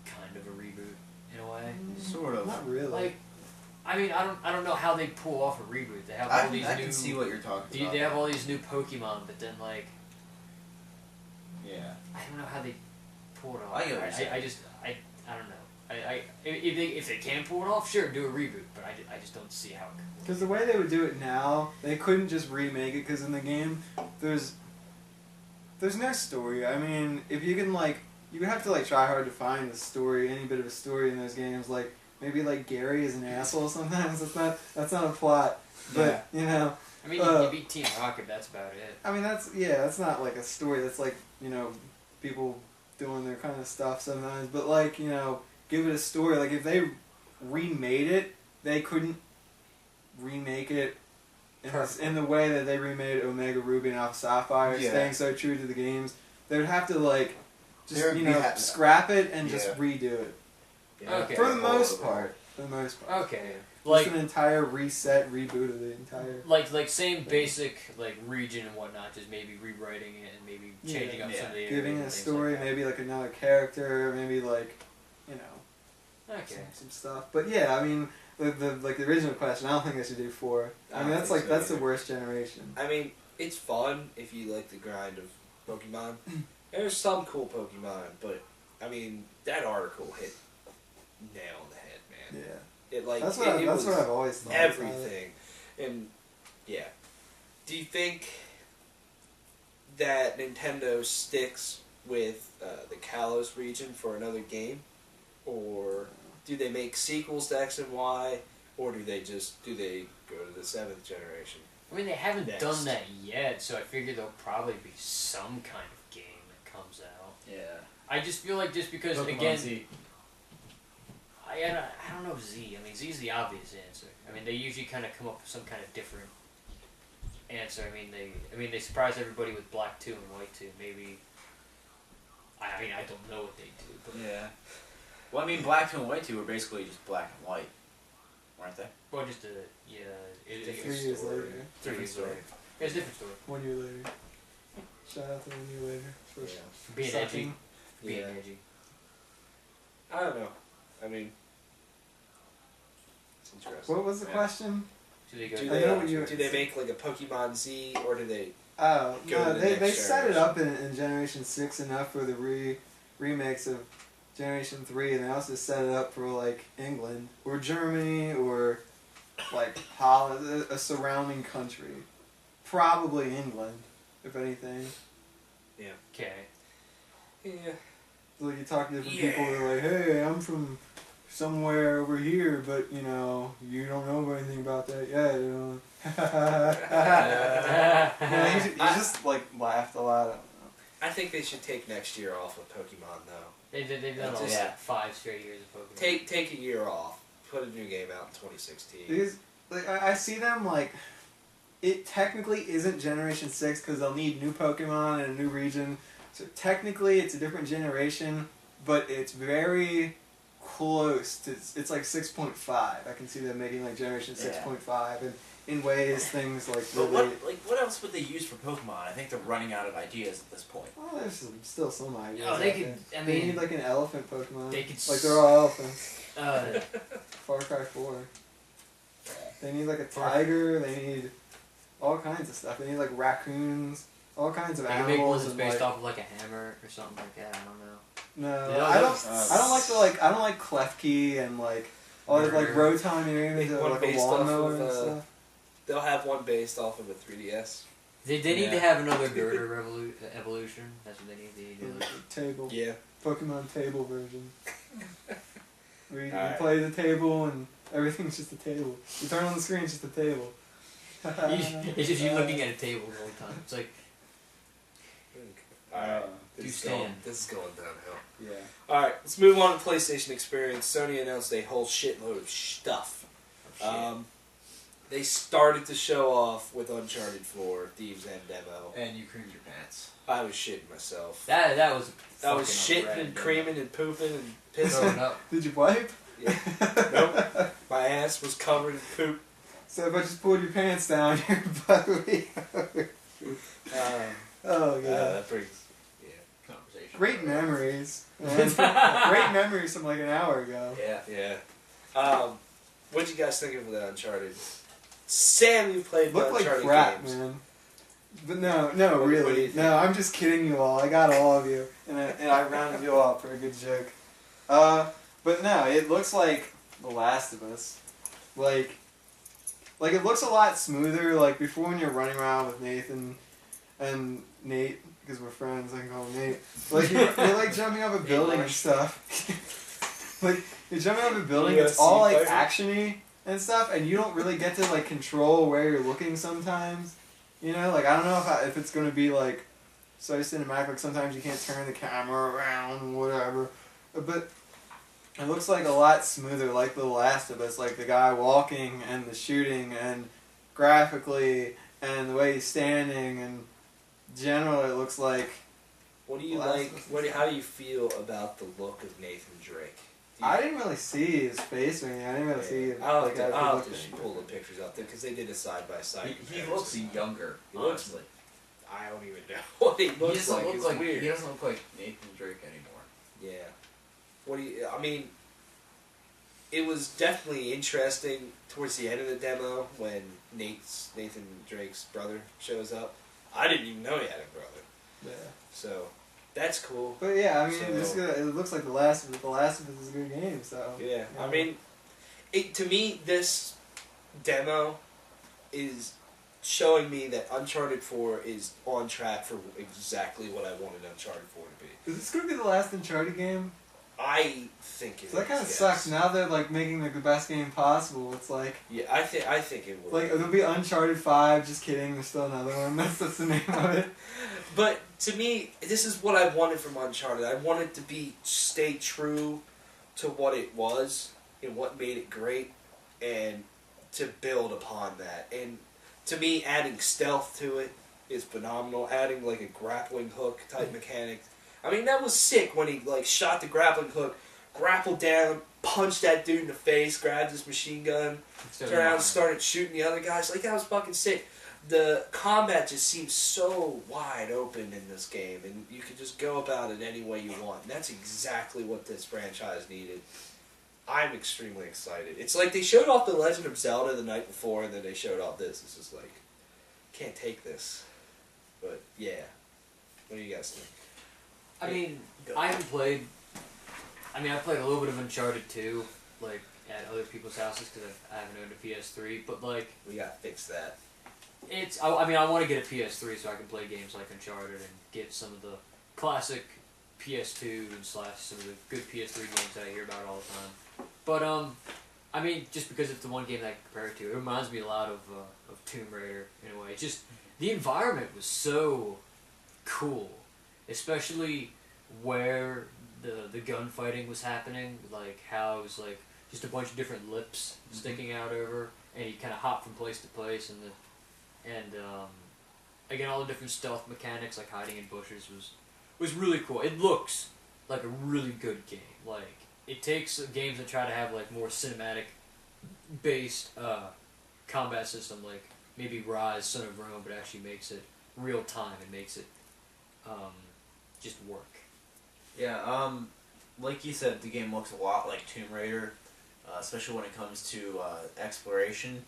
kind of a reboot, in a way? Sort of. Not really. Like, I mean, I don't know how they pull off a reboot. They have all these new... I can see what you're talking about. They have all these new Pokemon, but then, like... Yeah. I don't know how they pull it off. I don't know. If they can pull it off, sure, do a reboot, but I just don't see how it could. Because the way they would do it now, they couldn't just remake it, because in the game, there's no story. I mean, if you can, like, you would have to, like, try hard to find the story, any bit of a story in those games, like, maybe, like, Gary is an asshole sometimes, that's not a plot, but, you know. I mean, you beat Team Rocket, that's about it. I mean, that's not, like, a story, that's, like, you know, people doing their kind of stuff sometimes, but, like, you know, give it a story. Like, if they remade it, they couldn't remake it in the way that they remade Omega Ruby and Alpha Sapphire, staying so true to the games. They would have to, like, just, you know, scrap it and just redo it. Yeah. Okay. For the most part. Okay. Like, just an entire reset, reboot of the entire... Like same basic, like, region and whatnot, just maybe rewriting it and maybe changing up some of the areas. Giving it a story, like maybe, like, another character, maybe, like, you know, some stuff. But, yeah, I mean, the original question, I don't think I should do 4. I mean, that's, like, that's the worst generation. I mean, it's fun if you like the grind of Pokemon. There's some cool Pokemon, but, I mean, that article hit nail on the head, man. Yeah. That's what I've always thought. Everything. And, yeah. Do you think that Nintendo sticks with the Kalos region for another game? Or do they make sequels to X and Y? Or do they go to the 7th generation? I mean, they haven't done that yet, so I figure there'll probably be some kind of game that comes out. Yeah. I just feel like just because, Pokemon again... Z. I don't know Z. I mean, Z's the obvious answer. I mean, they usually kind of come up with some kind of different answer. I mean, they surprise everybody with Black 2 and White 2. Maybe... I mean, I don't know what they do, but... Yeah. Well, I mean, Black 2 and White 2 were basically just black and white, weren't they? Well, just a... Yeah... 3 years later. 3 years later. It's a different story. 1 year later. Shout out to 1 year later. For being edgy. Being edgy. I don't know. I mean... It's interesting. What was the question? Do they make like a Pokemon Z, or do they? Oh no, they set it up in Generation 6 enough for the remakes of Generation 3, and they also set it up for like England or Germany or like Holland, a surrounding country, probably England, if anything. Yeah. Okay. Yeah. Like you talk to different people, they're like, "Hey, I'm from somewhere over here, but you know, you don't know anything about that yet." You know, he just like laughed a lot. I don't know. I think they should take next year off with Pokemon though. They've done 5 straight years of Pokemon. Take a year off. Put a new game out in 2016. Because like I see them like, it technically isn't Generation 6 because they'll need new Pokemon and a new region. So technically, it's a different generation, but it's very close to. It's like 6.5. I can see them making like generation 6.5, and in ways things like. But what else would they use for Pokemon? I think they're running out of ideas at this point. Oh, there's still some ideas. Oh, they could. I mean, they need like an elephant Pokemon. They could. Like they're all elephants. Far Cry 4. They need like a tiger. They need all kinds of stuff. They need like raccoons. All kinds of animals. Make one that's based off of like a hammer or something like that. I don't know. No, I don't like Klefki and like all the like Rotom earrings or like a lawnmower and stuff. They'll have one based off of a 3DS. They need to have another Girder evolution. That's what they need. Table. Yeah. Pokemon table version. Where you play the table and everything's just a table. You turn on the screen, it's just a table. It's just you looking at a table the whole time. It's like. Alright. This is going downhill. Yeah. Alright, let's move on to PlayStation Experience. Sony announced a whole shitload of stuff. They started to show off with Uncharted 4, Thieves End demo. And you creamed your pants. I was shitting myself. That was. I was shitting and creaming and pooping and pissing. Did you wipe? Yeah. Nope. My ass was covered in poop. So if I just pulled your pants down, your butt would be over. Oh, yeah. That brings conversation. Great memories. Great memories from like an hour ago. Yeah. What'd you guys think of the Uncharted? Sam, you played the Uncharted like crap, games. Man. But no, really. No, I'm just kidding you all. I got all of you. And I rounded you all up for a good joke. But no, it looks like The Last of Us. Like it looks a lot smoother. Like before when you're running around with Nathan and Nate, because we're friends, I can call him Nate. Like you're like jumping up a building and stuff. Like you're jumping up a building, it's all like actiony and stuff, and you don't really get to like control where you're looking sometimes. You know, like I don't know if it's gonna be like so cinematic. Like sometimes you can't turn the camera around, whatever. But it looks like a lot smoother, like The Last of Us, like the guy walking and the shooting and graphically and the way he's standing and generally it looks like. What do you like? How do you feel about the look of Nathan Drake? I didn't really see his face or anything. I didn't really see. I'll have to pull the pictures out there because they did a side by side. He looks younger. Honestly, I don't even know what he looks like. It's weird. He doesn't look like Nathan Drake anymore. Yeah. I mean, it was definitely interesting towards the end of the demo when Nathan Drake's brother shows up. I didn't even know he had a brother. Yeah. So. That's cool. But yeah, I mean, it looks like The Last of Us is a good game, so... Yeah, I mean, to me, this demo is showing me that Uncharted 4 is on track for exactly what I wanted Uncharted 4 to be. Is this going to be the last Uncharted game? I think it is. That kind of sucks. Now they're like making the best game possible. It's like... Yeah, I think it will. Like, it'll be Uncharted 5, just kidding, there's still another one. That's the name of it. But to me, this is what I wanted from Uncharted. I wanted to stay true to what it was and what made it great, and to build upon that. And to me, adding stealth to it is phenomenal. Adding like a grappling hook type mechanic. I mean, that was sick when he like shot the grappling hook, grappled down, punched that dude in the face, grabbed his machine gun, turned around and started shooting the other guys. Like, that was fucking sick. The combat just seems so wide open in this game, and you can just go about it any way you want. And that's exactly what this franchise needed. I'm extremely excited. It's like they showed off The Legend of Zelda the night before, and then they showed off this. It's just like, can't take this. But, yeah. What do you guys think? I mean, I played a little bit of Uncharted 2, like, at other people's houses, because I haven't owned a PS3, but, like... We gotta fix that. I want to get a PS3 so I can play games like Uncharted and get some of the classic PS2 and / some of the good PS3 games that I hear about all the time. But, I mean, just because it's the one game that I can compare it to, it reminds me a lot of Tomb Raider, in a way. It's just, the environment was so cool. Especially where the gunfighting was happening, like how it was like just a bunch of different lips sticking out over, and you kind of hop from place to place, and again all the different stealth mechanics like hiding in bushes was really cool. It looks like a really good game. Like, it takes games that try to have, like, more cinematic-based combat system, like maybe Rise, Son of Rome, but actually makes it real time and makes it just work. Yeah, like you said, the game looks a lot like Tomb Raider, especially when it comes to exploration.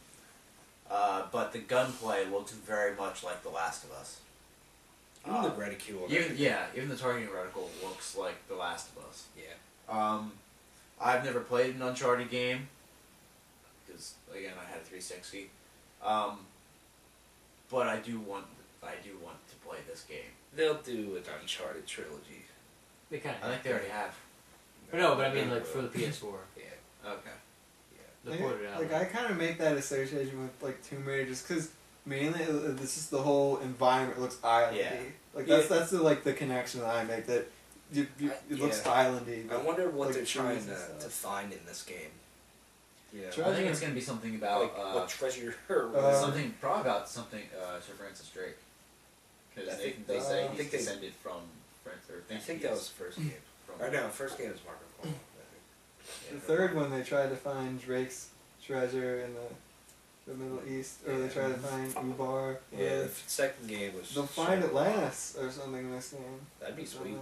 But the gunplay looks very much like The Last of Us. Even the reticule. Even the targeting reticle looks like The Last of Us. Yeah. I've never played an Uncharted game because again I had a 360. But I do want to play this game. They'll do an Uncharted trilogy. They kind of. I think they already have. But no, but I mean like for the PS4. Yeah. Okay. They'll put it out. Like I kind of make that association with like Tomb Raider just because mainly this is the whole environment looks islandy. Yeah. Like that's the like the connection that I make that it looks islandy. I wonder what like, they're trying to find in this game. Yeah. I think it's gonna be something about what treasure something probably about something Sir Francis Drake because they say he's descended from Francis. I think that was the first game. Or no, first game was Marco Polo. The third one they tried to find Drake's treasure in the Middle East, or they tried to find Ubar. Yeah, the second game was. They'll find Atlantis or something in this game. That'd be sweet.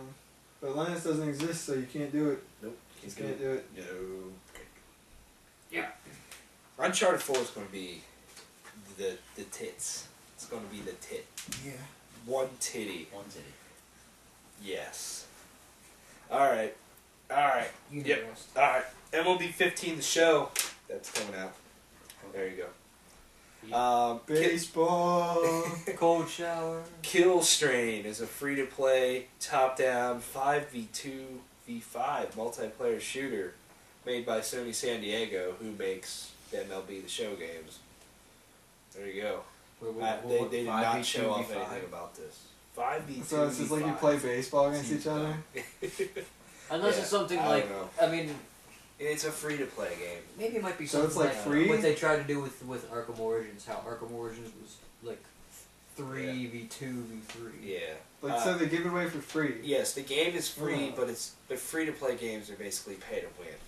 But Atlantis doesn't exist, so you can't do it. Nope. You can't do it. No. Yeah. Uncharted 4 is going to be the tits. It's going to be the tit. Yeah. One titty. One titty. Yes. Alright. Alright. Yep. Alright. MLB 15, the show. That's coming out. There you go. Baseball. Cold shower. Kill Strain is a free-to-play, top-down, 5v2v5 multiplayer shooter made by Sony San Diego, who makes the MLB The Show games. There you go. They did not show off anything about this. 5v2v5. So it's just like you play baseball against each other? Unless it's something like, I mean... It's a free-to-play game. Maybe it might be so something it's like free? What they tried to do with Arkham Origins, how Arkham Origins was like 3v2v3. Yeah. Like, so they give it away for free? Yes, the game is free, but the free-to-play games are basically pay to win.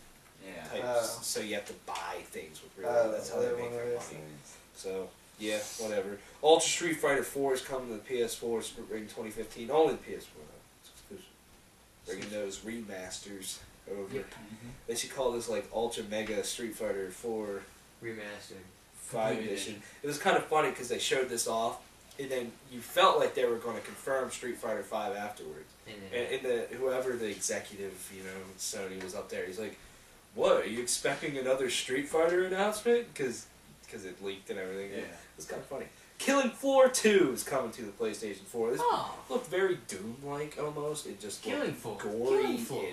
Yeah. So you have to buy things with real that's how they make their money. So, yeah, whatever. Ultra Street Fighter 4 is coming to the PS4 spring 2015. Only the PS4, though. It's exclusive. Bringing those remasters over. Yep. They should call this like Ultra Mega Street Fighter 4 Remastered 5 edition. It was kind of funny because they showed this off, and then you felt like they were going to confirm Street Fighter 5 afterwards. And whoever the executive, Sony was up there, he's like, "What? Are you expecting another Street Fighter announcement?" Because it leaked and everything. Yeah. It's kind of funny. Killing Floor 2 is coming to the PlayStation 4. This looked very Doom-like almost. It just Killing Floor. Gory. Killing Floor.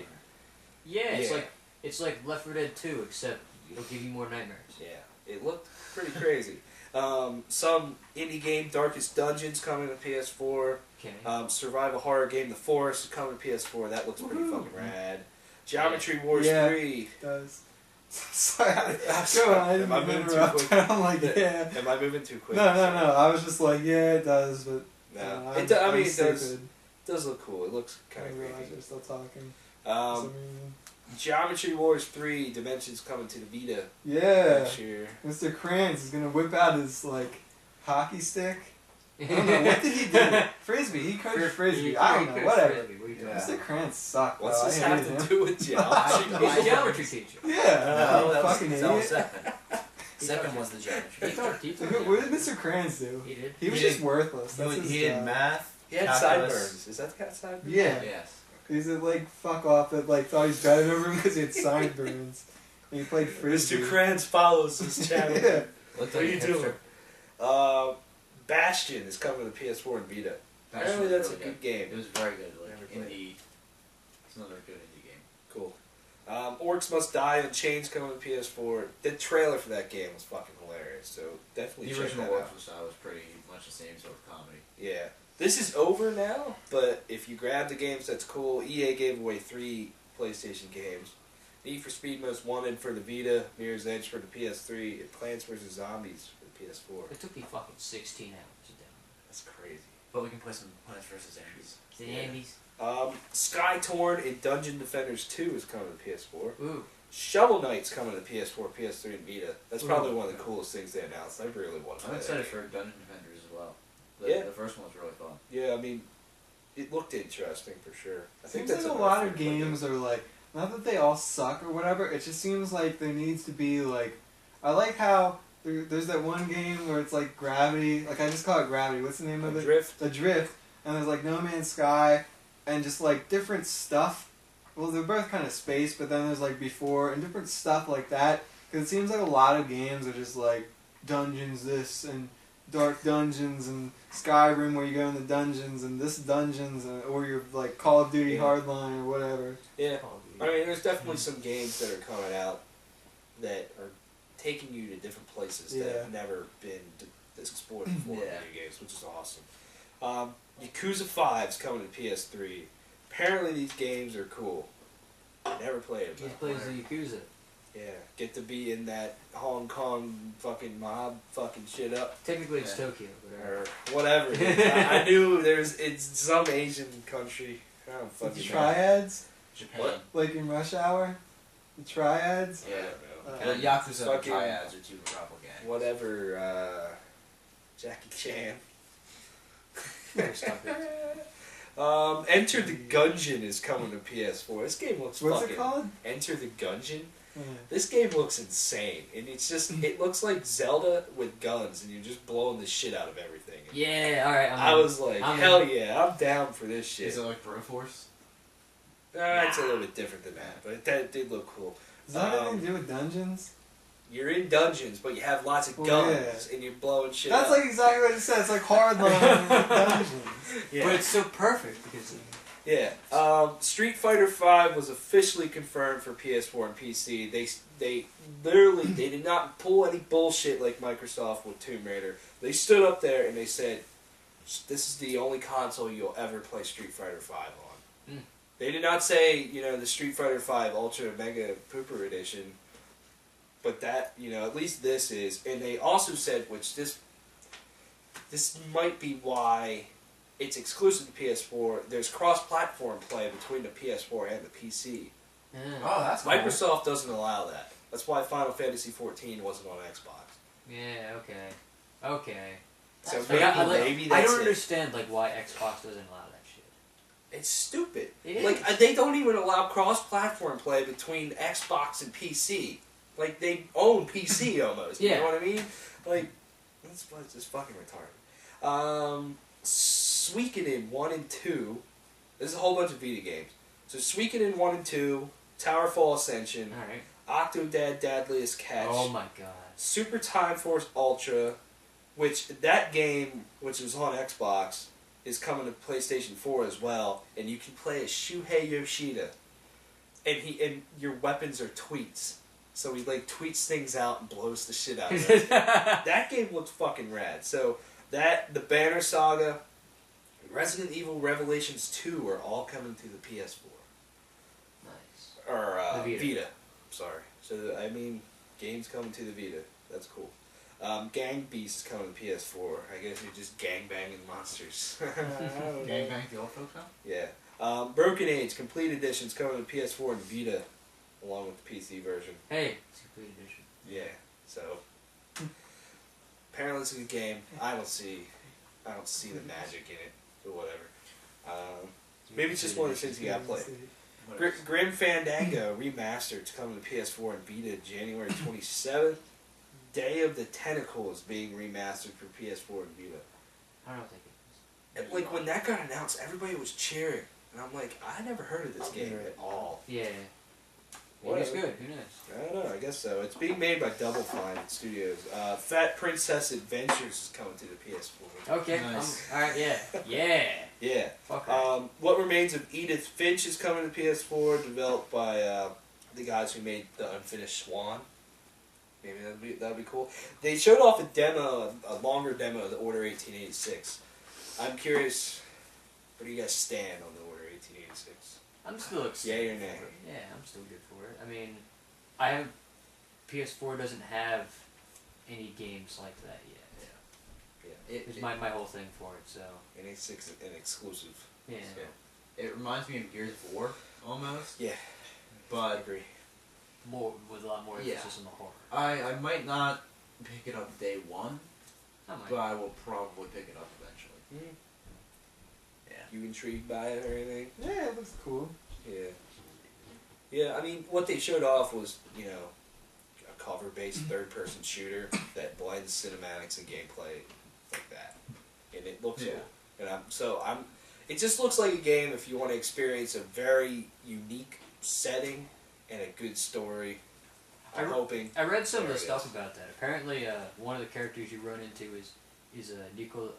It's like Left 4 Dead 2, except it'll give you more nightmares. Yeah, it looked pretty crazy. Some indie game, Darkest Dungeons, coming to PS4. Okay. Survival horror game, The Forest, is coming to PS4. That looks pretty fucking rad. Geometry Wars 3. It does. Sorry, go on, I didn't interrupt. I'm like, yeah. Am I moving too quick? No. I was just like, yeah, it does, but... No. It does look cool. It looks kind of creepy. I realize you're still talking. Geometry Wars 3 Dimensions coming to the Vita next year. Mr. Krantz is gonna whip out his hockey stick. I don't know, what did he do? Frisbee. He coached Frisbee. I don't know, whatever. Mr. Krantz sucked. What's this have to do with geometry? He's a geometry teacher. Yeah. No, fucking idiot. Second was the geometry. What did Mr. Krantz do? He was just worthless. He did math. He had sideburns. Is that the cat sideburns? Yeah. Yes. He's a fuck off that thought he was better than everyone because he had sideburns. And he played Frisbee. Mr. Krantz follows this channel. Yeah. What are you doing? Bastion is coming to the PS4 and Vita. Apparently that's really a good game. It was very good. Indie. It's another good indie game. Cool. Orcs Must Die Unchained coming to PS4. The trailer for that game was fucking hilarious, so definitely check that out. The original Orcs was pretty much the same sort of comedy. Yeah. This is over now, but if you grab the games, that's cool. EA gave away 3 PlayStation games. Need for Speed Most Wanted for the Vita, Mirror's Edge for the PS3, and Plants vs. Zombies for the PS4. It took me fucking 16 hours to download. That's crazy. But we can play some Plants vs. Zombies. Zombies. Skytorn and Dungeon Defenders 2 is coming to PS4. Ooh. Shovel Knight's coming to PS4, PS3, and Vita. That's probably one of the coolest things they announced. I really want to play I'm that excited game. for Dungeon Defenders as well. The first one was really fun. Yeah, I mean, it looked interesting for sure. I think seems that's like a lot of games are like, not that they all suck or whatever, it just seems like there needs to be like, I like how there's that one game where it's like Gravity, like I just call it Gravity, what's the name of it? Drift. The Drift, and there's like No Man's Sky, and just like different stuff. Well, they're both kind of space, but then there's like Before, and different stuff like that, because it seems like a lot of games are just like dungeons this, and Dark Dungeons, and Skyrim where you go in the dungeons, and this dungeons, or you're like Call of Duty Hardline or whatever. Yeah, I mean, there's definitely some games that are coming out that are taking you to different places that have never been explored before in video games, which is awesome. Yakuza 5 is coming to PS3. Apparently these games are cool. I never played them. He plays the Yakuza. Yeah, get to be in that Hong Kong fucking mob fucking shit up. Technically it's Tokyo, or whatever. I knew it's some Asian country. I don't fucking know. Triads? Japan. What? Like in Rush Hour? The Triads? Yeah. I don't know. Yakuza and Triads are two rival gangs. Whatever, Jackie Chan. Stop it. Enter the Gungeon is coming to PS4. This game looks What's it called? Enter the Gungeon. Yeah. This game looks insane, and it's just it looks like Zelda with guns, and you're just blowing the shit out of everything. Yeah, all right. I was like, hell yeah, I'm down for this shit. Is it like Broforce? It's a little bit different than that, but that did look cool. Does that have anything to do with dungeons? You're in dungeons, but you have lots of guns, and you're blowing shit That's up. like exactly what it said. It's like Hardline with dungeons. Yeah. But it's so perfect because. Yeah. Street Fighter V was officially confirmed for PS4 and PC. They literally they did not pull any bullshit like Microsoft with Tomb Raider. They stood up there and they said, "This is the only console you'll ever play Street Fighter V on." Mm. They did not say, the Street Fighter V Ultra Mega Pooper Edition, but that, at least this is. And they also said, which this might be why it's exclusive to PS4. There's cross-platform play between the PS4 and the PC. Yeah. Oh, that's cool. Microsoft doesn't allow that. That's why Final Fantasy XIV wasn't on Xbox. Yeah. Okay. So maybe I don't understand why Xbox doesn't allow that shit. It's stupid. It is. They don't even allow cross-platform play between Xbox and PC. Like, they own PC almost. You know what I mean? Like, that's just fucking retarded. Suikoden 1 and 2. This is a whole bunch of Vita games. So Suikoden 1 and 2, Towerfall Ascension, Octodad Deadliest Catch. Oh my god. Super Time Force Ultra, which that game, which was on Xbox, is coming to PlayStation 4 as well, and you can play as Shuhei Yoshida. And your weapons are tweets. So he tweets things out and blows the shit out of it. That game looks fucking rad. So the Banner Saga, Resident Evil Revelations 2 are all coming to the PS4. Nice. Or Vita. Sorry. So games coming to the Vita. That's cool. Gang Beast is coming to PS4. I guess you're just gangbanging monsters. Gangbang the old folks now? Yeah. Broken Age Complete Edition is coming to PS4 and Vita, along with the PC version. Hey, it's a Complete Edition. Yeah. So apparently it's a good game. I don't see the magic in it, but whatever. Maybe it's just one of the things you gotta play. Grim Fandango Remastered is coming to PS4 and Vita January 27th. Day of the Tentacle is being remastered for PS4 and Vita. I don't think it is. When that got announced, everybody was cheering. And I'm like, I never heard of this game at all. Yeah. Maybe it's good. Who knows? I don't know. I guess so. It's being made by Double Fine Studios. Fat Princess Adventures is coming to the PS4. Okay. Nice. Alright, yeah. Yeah. Fuck What Remains of Edith Finch is coming to PS4, developed by the guys who made The Unfinished Swan. Maybe that'd be cool. They showed off a longer demo of the Order 1886. I'm curious, where do you guys stand on the Order 1886? I'm still excited. Yay or nay? Yeah, I'm still good for it. I mean, PS4 doesn't have any games like that yet. Yeah. It's my whole thing for it, so. And it's an exclusive. Yeah. So. It reminds me of Gears of War almost. Yeah, but I agree. More with a lot more emphasis on the horror. I might not pick it up day one, But I will probably pick it up eventually. Yeah. You intrigued by it or anything? Yeah, it looks cool. Yeah. Yeah, I mean, what they showed off was, you know, a cover-based third-person shooter that blends cinematics and gameplay like that, and it looks cool. And it just looks like a game if you want to experience a very unique setting and a good story. I'm hoping. I read some of the stuff about that. Apparently, one of the characters you run into is Nikola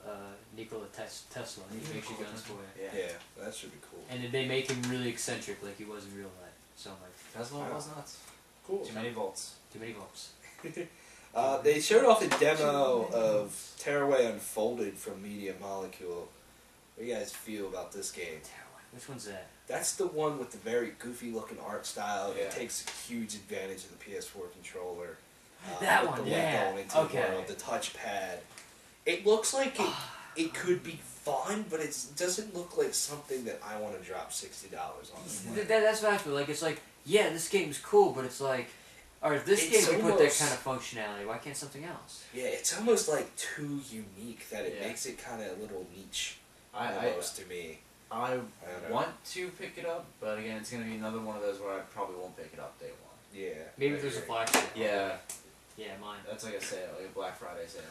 Tesla. He makes you guns for you. Yeah, that should be cool. And they make him really eccentric, like he was in real life. So I'm like, Tesla was nuts. Cool. Too many volts. Too many volts. They showed off a demo of Tearaway Unfolded from Media Molecule. What do you guys feel about this game? Which one's that? That's the one with the very goofy-looking art style. Yeah. It takes huge advantage of the PS4 controller. That with one, the yeah. Going into the world, the touchpad. It looks like it could be fun, but it doesn't look like something that I want to drop $60 on. That's what I feel like. It's like, yeah, this game's cool, but it's like, alright, this game can put that kind of functionality. Why can't something else? Yeah, it's almost like too unique that it makes it kind of a little niche. Almost to me. I want to pick it up, but again, it's going to be another one of those where I probably won't pick it up day one. Yeah. Maybe if there's a flash sale. Yeah. Yeah, mine. That's like a sale, like a Black Friday sale.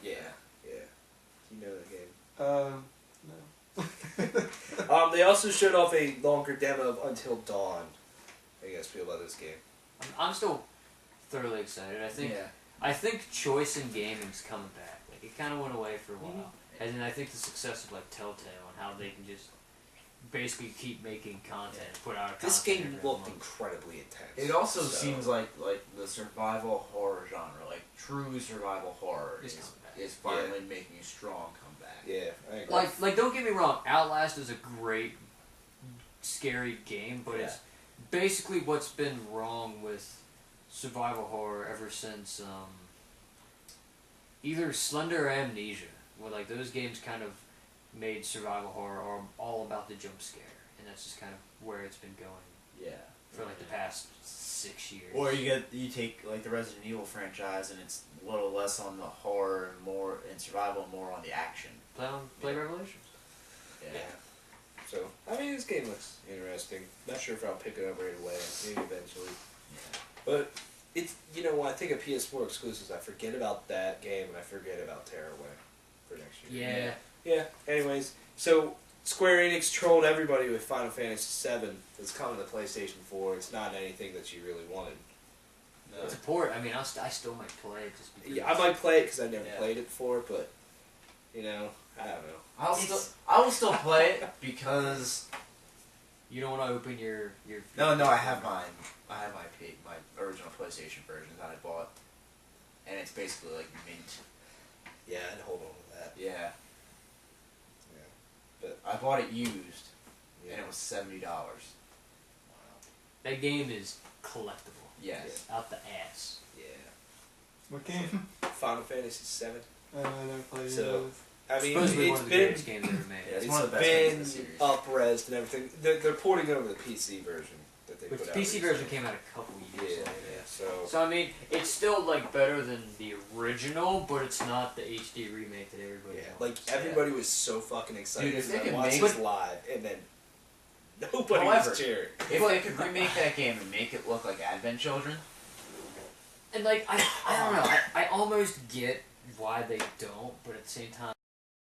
Yeah. You know that game. No. They also showed off a longer demo of Until Dawn. How do you guys feel about this game? I'm still thoroughly excited. I think choice in gaming's coming back. Like, it kind of went away for a while. And then I think the success of like Telltale and how they can just basically keep making content and put out content. This game looked incredibly intense. It also seems like the survival horror genre, like true survival horror, is finally making a strong comeback. Yeah, I agree. Like don't get me wrong, Outlast is a great, scary game, but it's basically what's been wrong with survival horror ever since either Slender or Amnesia. Where like those games kind of made survival horror all about the jump scare, and that's just kind of where it's been going. Yeah. For like the past 6 years. Or you take like the Resident Evil franchise, and it's a little less on the horror and more in survival, and more on the action. Play Revelations. Yeah. So I mean, this game looks interesting. Not sure if I'll pick it up right away. Maybe eventually. Yeah. But it's when I think of PS4 exclusives, I forget about that game and I forget about Tearaway. For next year. Yeah. Anyways, so Square Enix trolled everybody with Final Fantasy VII. It's coming to PlayStation 4. It's not anything that you really wanted. No. It's a port. I mean, I still might play it. Just because I might play it because I never played it before, but I don't know. I will still play it because you don't want to open your. No, I have mine. I have my original PlayStation version that I bought, and it's basically like mint. Yeah, I'd hold on to that. Yeah. But I bought it used, and it was $70. Wow. That game is collectible. Yes. Out the ass. Yeah. What game? Final Fantasy VII. I never played So, I mean, supposedly it's one of the been greatest games ever made. It's one of the best games in the series. up-resed and everything. They're porting over the PC version that they But put the out. PC version came out a couple years later. So I mean, it's still like better than the original, but it's not the HD remake that everybody wants. like everybody was so fucking excited Dude, if to they watch could this live, and then nobody was cheering. If they could remake that game and make it look like Advent Children, and like I don't know, I almost get why they don't, but at the same time,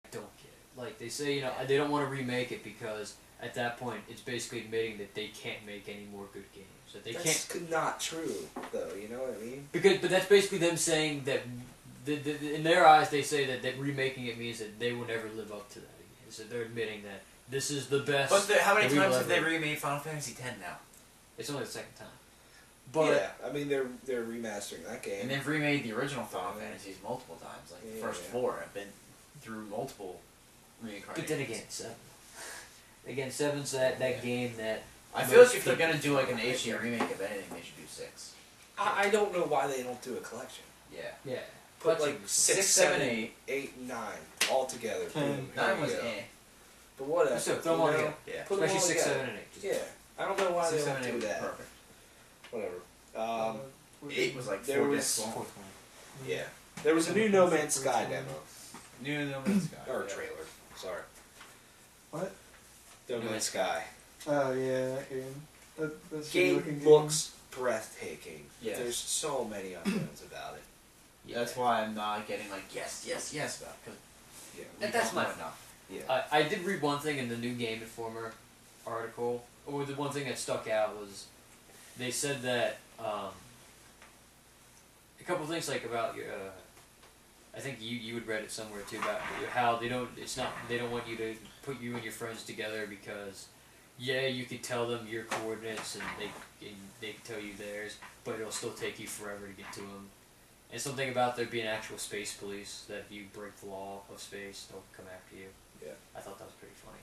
I don't get it. Like they say, they don't want to remake it because at that point, it's basically admitting that they can't make any more good games. That they That's not true, though. You know what I mean? But that's basically them saying that, in their eyes, they say that remaking it means that they will never live up to that again. So they're admitting that this is the best. But how many times have they remade Final Fantasy X now? It's only the second time. But I mean they're remastering that game, and they've remade the original Final Fantasies multiple times. Like the first 4 have been through multiple reincarnations. But then again, 7. Again, 7's that game that. I feel like if they're gonna do like an HD remake of anything, they should do 6. I don't know why they don't do a collection. Yeah. Put like 6, 7, 8, 8, 9 all together. 10. 9 was But whatever. So throw them all together. Yeah. Especially 6, 7, and 8. Yeah. I don't know why 6, they 7, don't 8 do was that. perfect. Whatever. 8 was like there 4 was discs long. Yeah. There was a new No Man's Sky demo. New No Man's Sky. Or trailer. Sorry. What? No Man's Sky. Oh yeah, that game. That Game looks breathtaking. Yes. There's so many unknowns about it. Yeah. That's why I'm not getting like yes about it. Yeah. That's my enough. Yeah. I did read one thing in the new Game Informer article, or the one thing that stuck out was they said that a couple things like about your. I think you had read it somewhere too about how they don't want you to put you and your friends together because you could tell them your coordinates and they can tell you theirs, but it'll still take you forever to get to them. And something about there being actual space police that if you break the law of space, they'll come after you. Yeah. I thought that was pretty funny,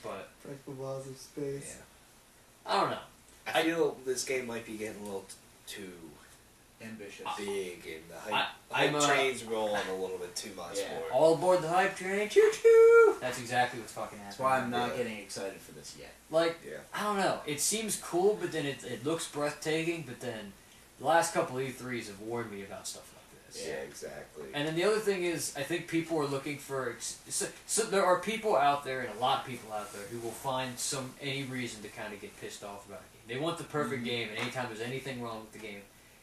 but break the laws of space. Yeah. I don't know. I feel this game might be getting a little too ambitious, big, and the hype train's rolling a little bit too much for it. All aboard the hype train, choo choo! That's exactly what's fucking happening. That's why I'm not getting excited for this yet. Like, I don't know. It seems cool, but then it looks breathtaking, but then the last couple E3s have warned me about stuff like this. Yeah, exactly. And then the other thing is, I think people are looking for... So there are people out there, and a lot of people out there, who will find any reason to kind of get pissed off about a game. They want the perfect game, and anytime there's anything wrong with the game,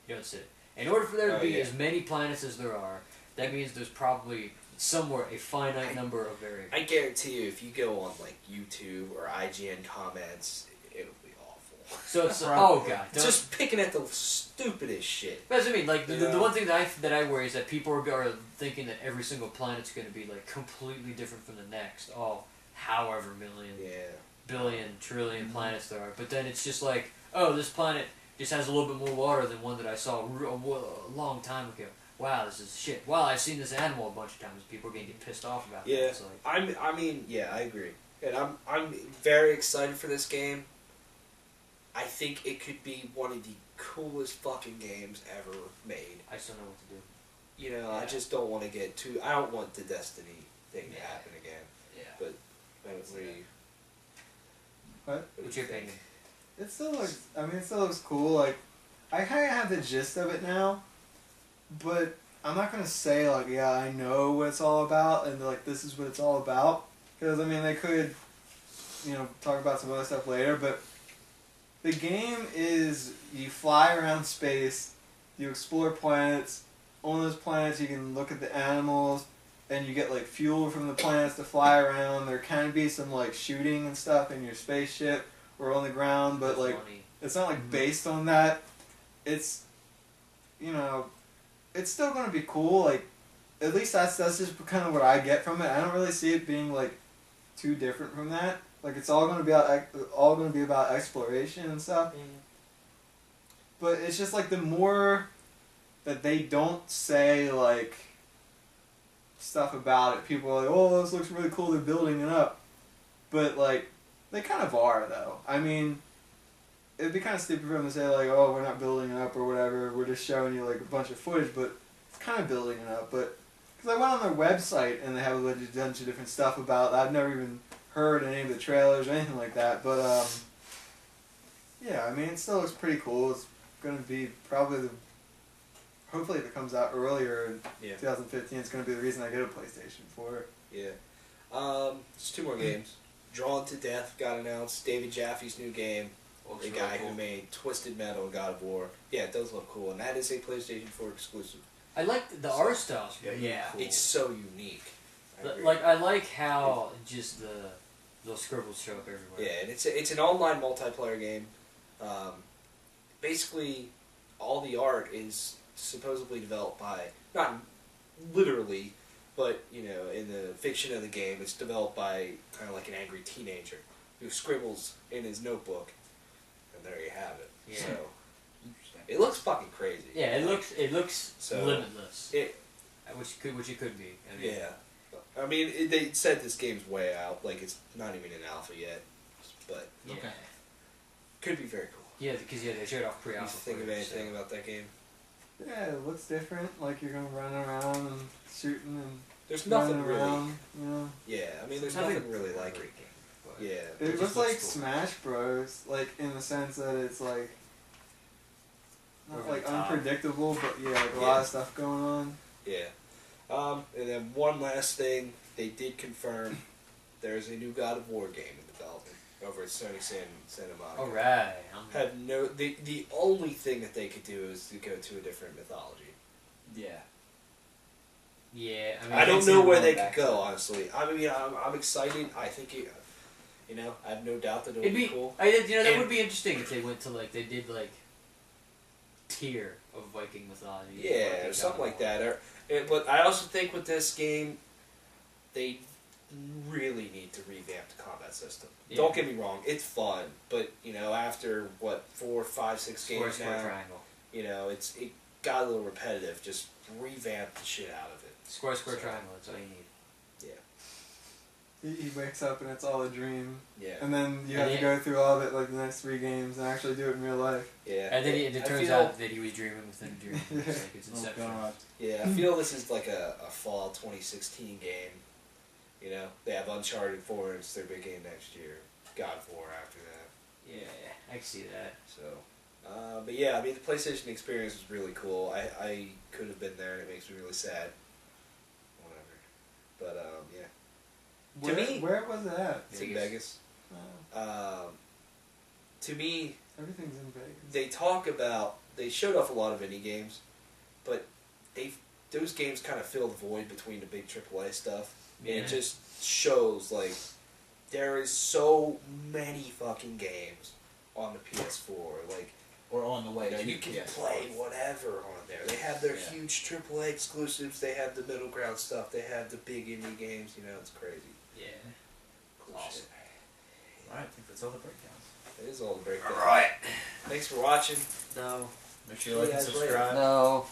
you don't sit it. In order for there to be as many planets as there are, that means there's probably somewhere a finite number of variables. I guarantee you, if you go on like YouTube or IGN comments, it'll be awful. So it's oh god, just picking at the stupidest shit. That's what I mean. Like the one thing that I worry is that people are thinking that every single planet's going to be like completely different from the next. However million, billion, trillion planets there are. But then it's just like, oh, this planet just has a little bit more water than one that I saw a long time ago. Wow, this is shit. Wow, I've seen this animal a bunch of times. People are going to get pissed off about that. It's like, I agree. And I'm very excited for this game. I think it could be one of the coolest fucking games ever made. I just don't know what to do. You know, I just don't want to get too... I don't want the Destiny thing to happen again. Yeah. But, What's your opinion? It still looks cool. Like, I kind of have the gist of it now, but I'm not gonna say like, yeah, I know what it's all about, and like this is what it's all about, because I mean they could, talk about some other stuff later, but the game is you fly around space, you explore planets. On those planets, you can look at the animals, and you get like fuel from the planets to fly around. There can be some like shooting and stuff in your spaceship or on the ground, but like it's not like based on that. It's it's still gonna be cool. Like at least that's just kind of what I get from it. I don't really see it being like too different from that. Like it's all gonna be about exploration and stuff. But it's just like the more that they don't say like stuff about it, people are like, oh, this looks really cool, they're building it up. But like they kind of are though. I mean, it'd be kind of stupid for them to say like, oh, we're not building it up or whatever, we're just showing you like a bunch of footage, but it's kind of building it up. But because I went on their website and they have a bunch of different stuff about it. I've never even heard any of the trailers or anything like that, but yeah, I mean it still looks pretty cool. It's going to be probably hopefully if it comes out earlier in 2015, it's going to be the reason I get a PlayStation 4. Yeah. Just 2 more games. Drawn to Death got announced. David Jaffe's new game. The guy who made Twisted Metal and God of War. Yeah, it does look cool, and that is a PlayStation 4 exclusive. I like the art style. Yeah, cool. It's so unique. I like how just the little scribbles show up everywhere. Yeah, and it's an online multiplayer game. Basically, all the art is supposedly developed by, not literally, but in the fiction of the game, it's developed by kind of like an angry teenager who scribbles in his notebook, and there you have it. Yeah. So it looks fucking crazy. Yeah, it looks limitless. Which it could be. I mean, yeah. I mean, they said this game's way out, like it's not even in alpha yet, but could be very cool. Yeah, because they showed off pre-alpha. You think of anything about that game? Yeah, it looks different. Like you're gonna run around and shooting and there's nothing around, really. Yeah, I mean, there's nothing really like it. Yeah. It was like cool. Smash Bros. Like in the sense that it's like not like unpredictable, but yeah, like a lot of stuff going on. Yeah. And then one last thing, they did confirm there's a new God of War game in development over at Sony Santa Monica. All right. Have no. The only thing that they could do is to go to a different mythology. Yeah. Yeah. I mean, I don't know where they could go, honestly. I mean, I'm excited. I think it. You know, I have no doubt that it'll be cool. That would be interesting if they went to like they did like tier of Viking mythology. Yeah, or something like that. But I also think with this game, they really need to revamp the combat system. Yeah. Don't get me wrong, it's fun, but you know, after what 4, 5, 6 games now, triangle. You know, it got a little repetitive. Just revamp the shit out of it. Square, triangle. That's all you need. He wakes up and it's all a dream. Yeah. And then you have to go through all of it, like the next 3 games, and actually do it in real life. Yeah. And then it turns out that he was dreaming within a dream. It's like it's Inception. Yeah, I feel this is like a fall 2016 game. You know, they have Uncharted 4, and it's their big game next year. God of War after that. Yeah, I can see that. So, but yeah, I mean, the PlayStation experience was really cool. I could have been there, and it makes me really sad. Whatever. But, yeah. Where was it at? In Vegas. Oh. To me, everything's in Vegas. They showed off a lot of indie games, but those games kind of fill the void between the big AAA stuff. Yeah. And it just shows, like, there is so many fucking games on the PS4, like, or on the way. You can play whatever on there. They have their huge AAA exclusives. They have the middle ground stuff. They have the big indie games. You know, it's crazy. Yeah. Cool awesome. shit. Alright, I think that's all the breakdowns. It is all the breakdowns. Alright. Thanks for watching. No. Make sure you like and subscribe. No.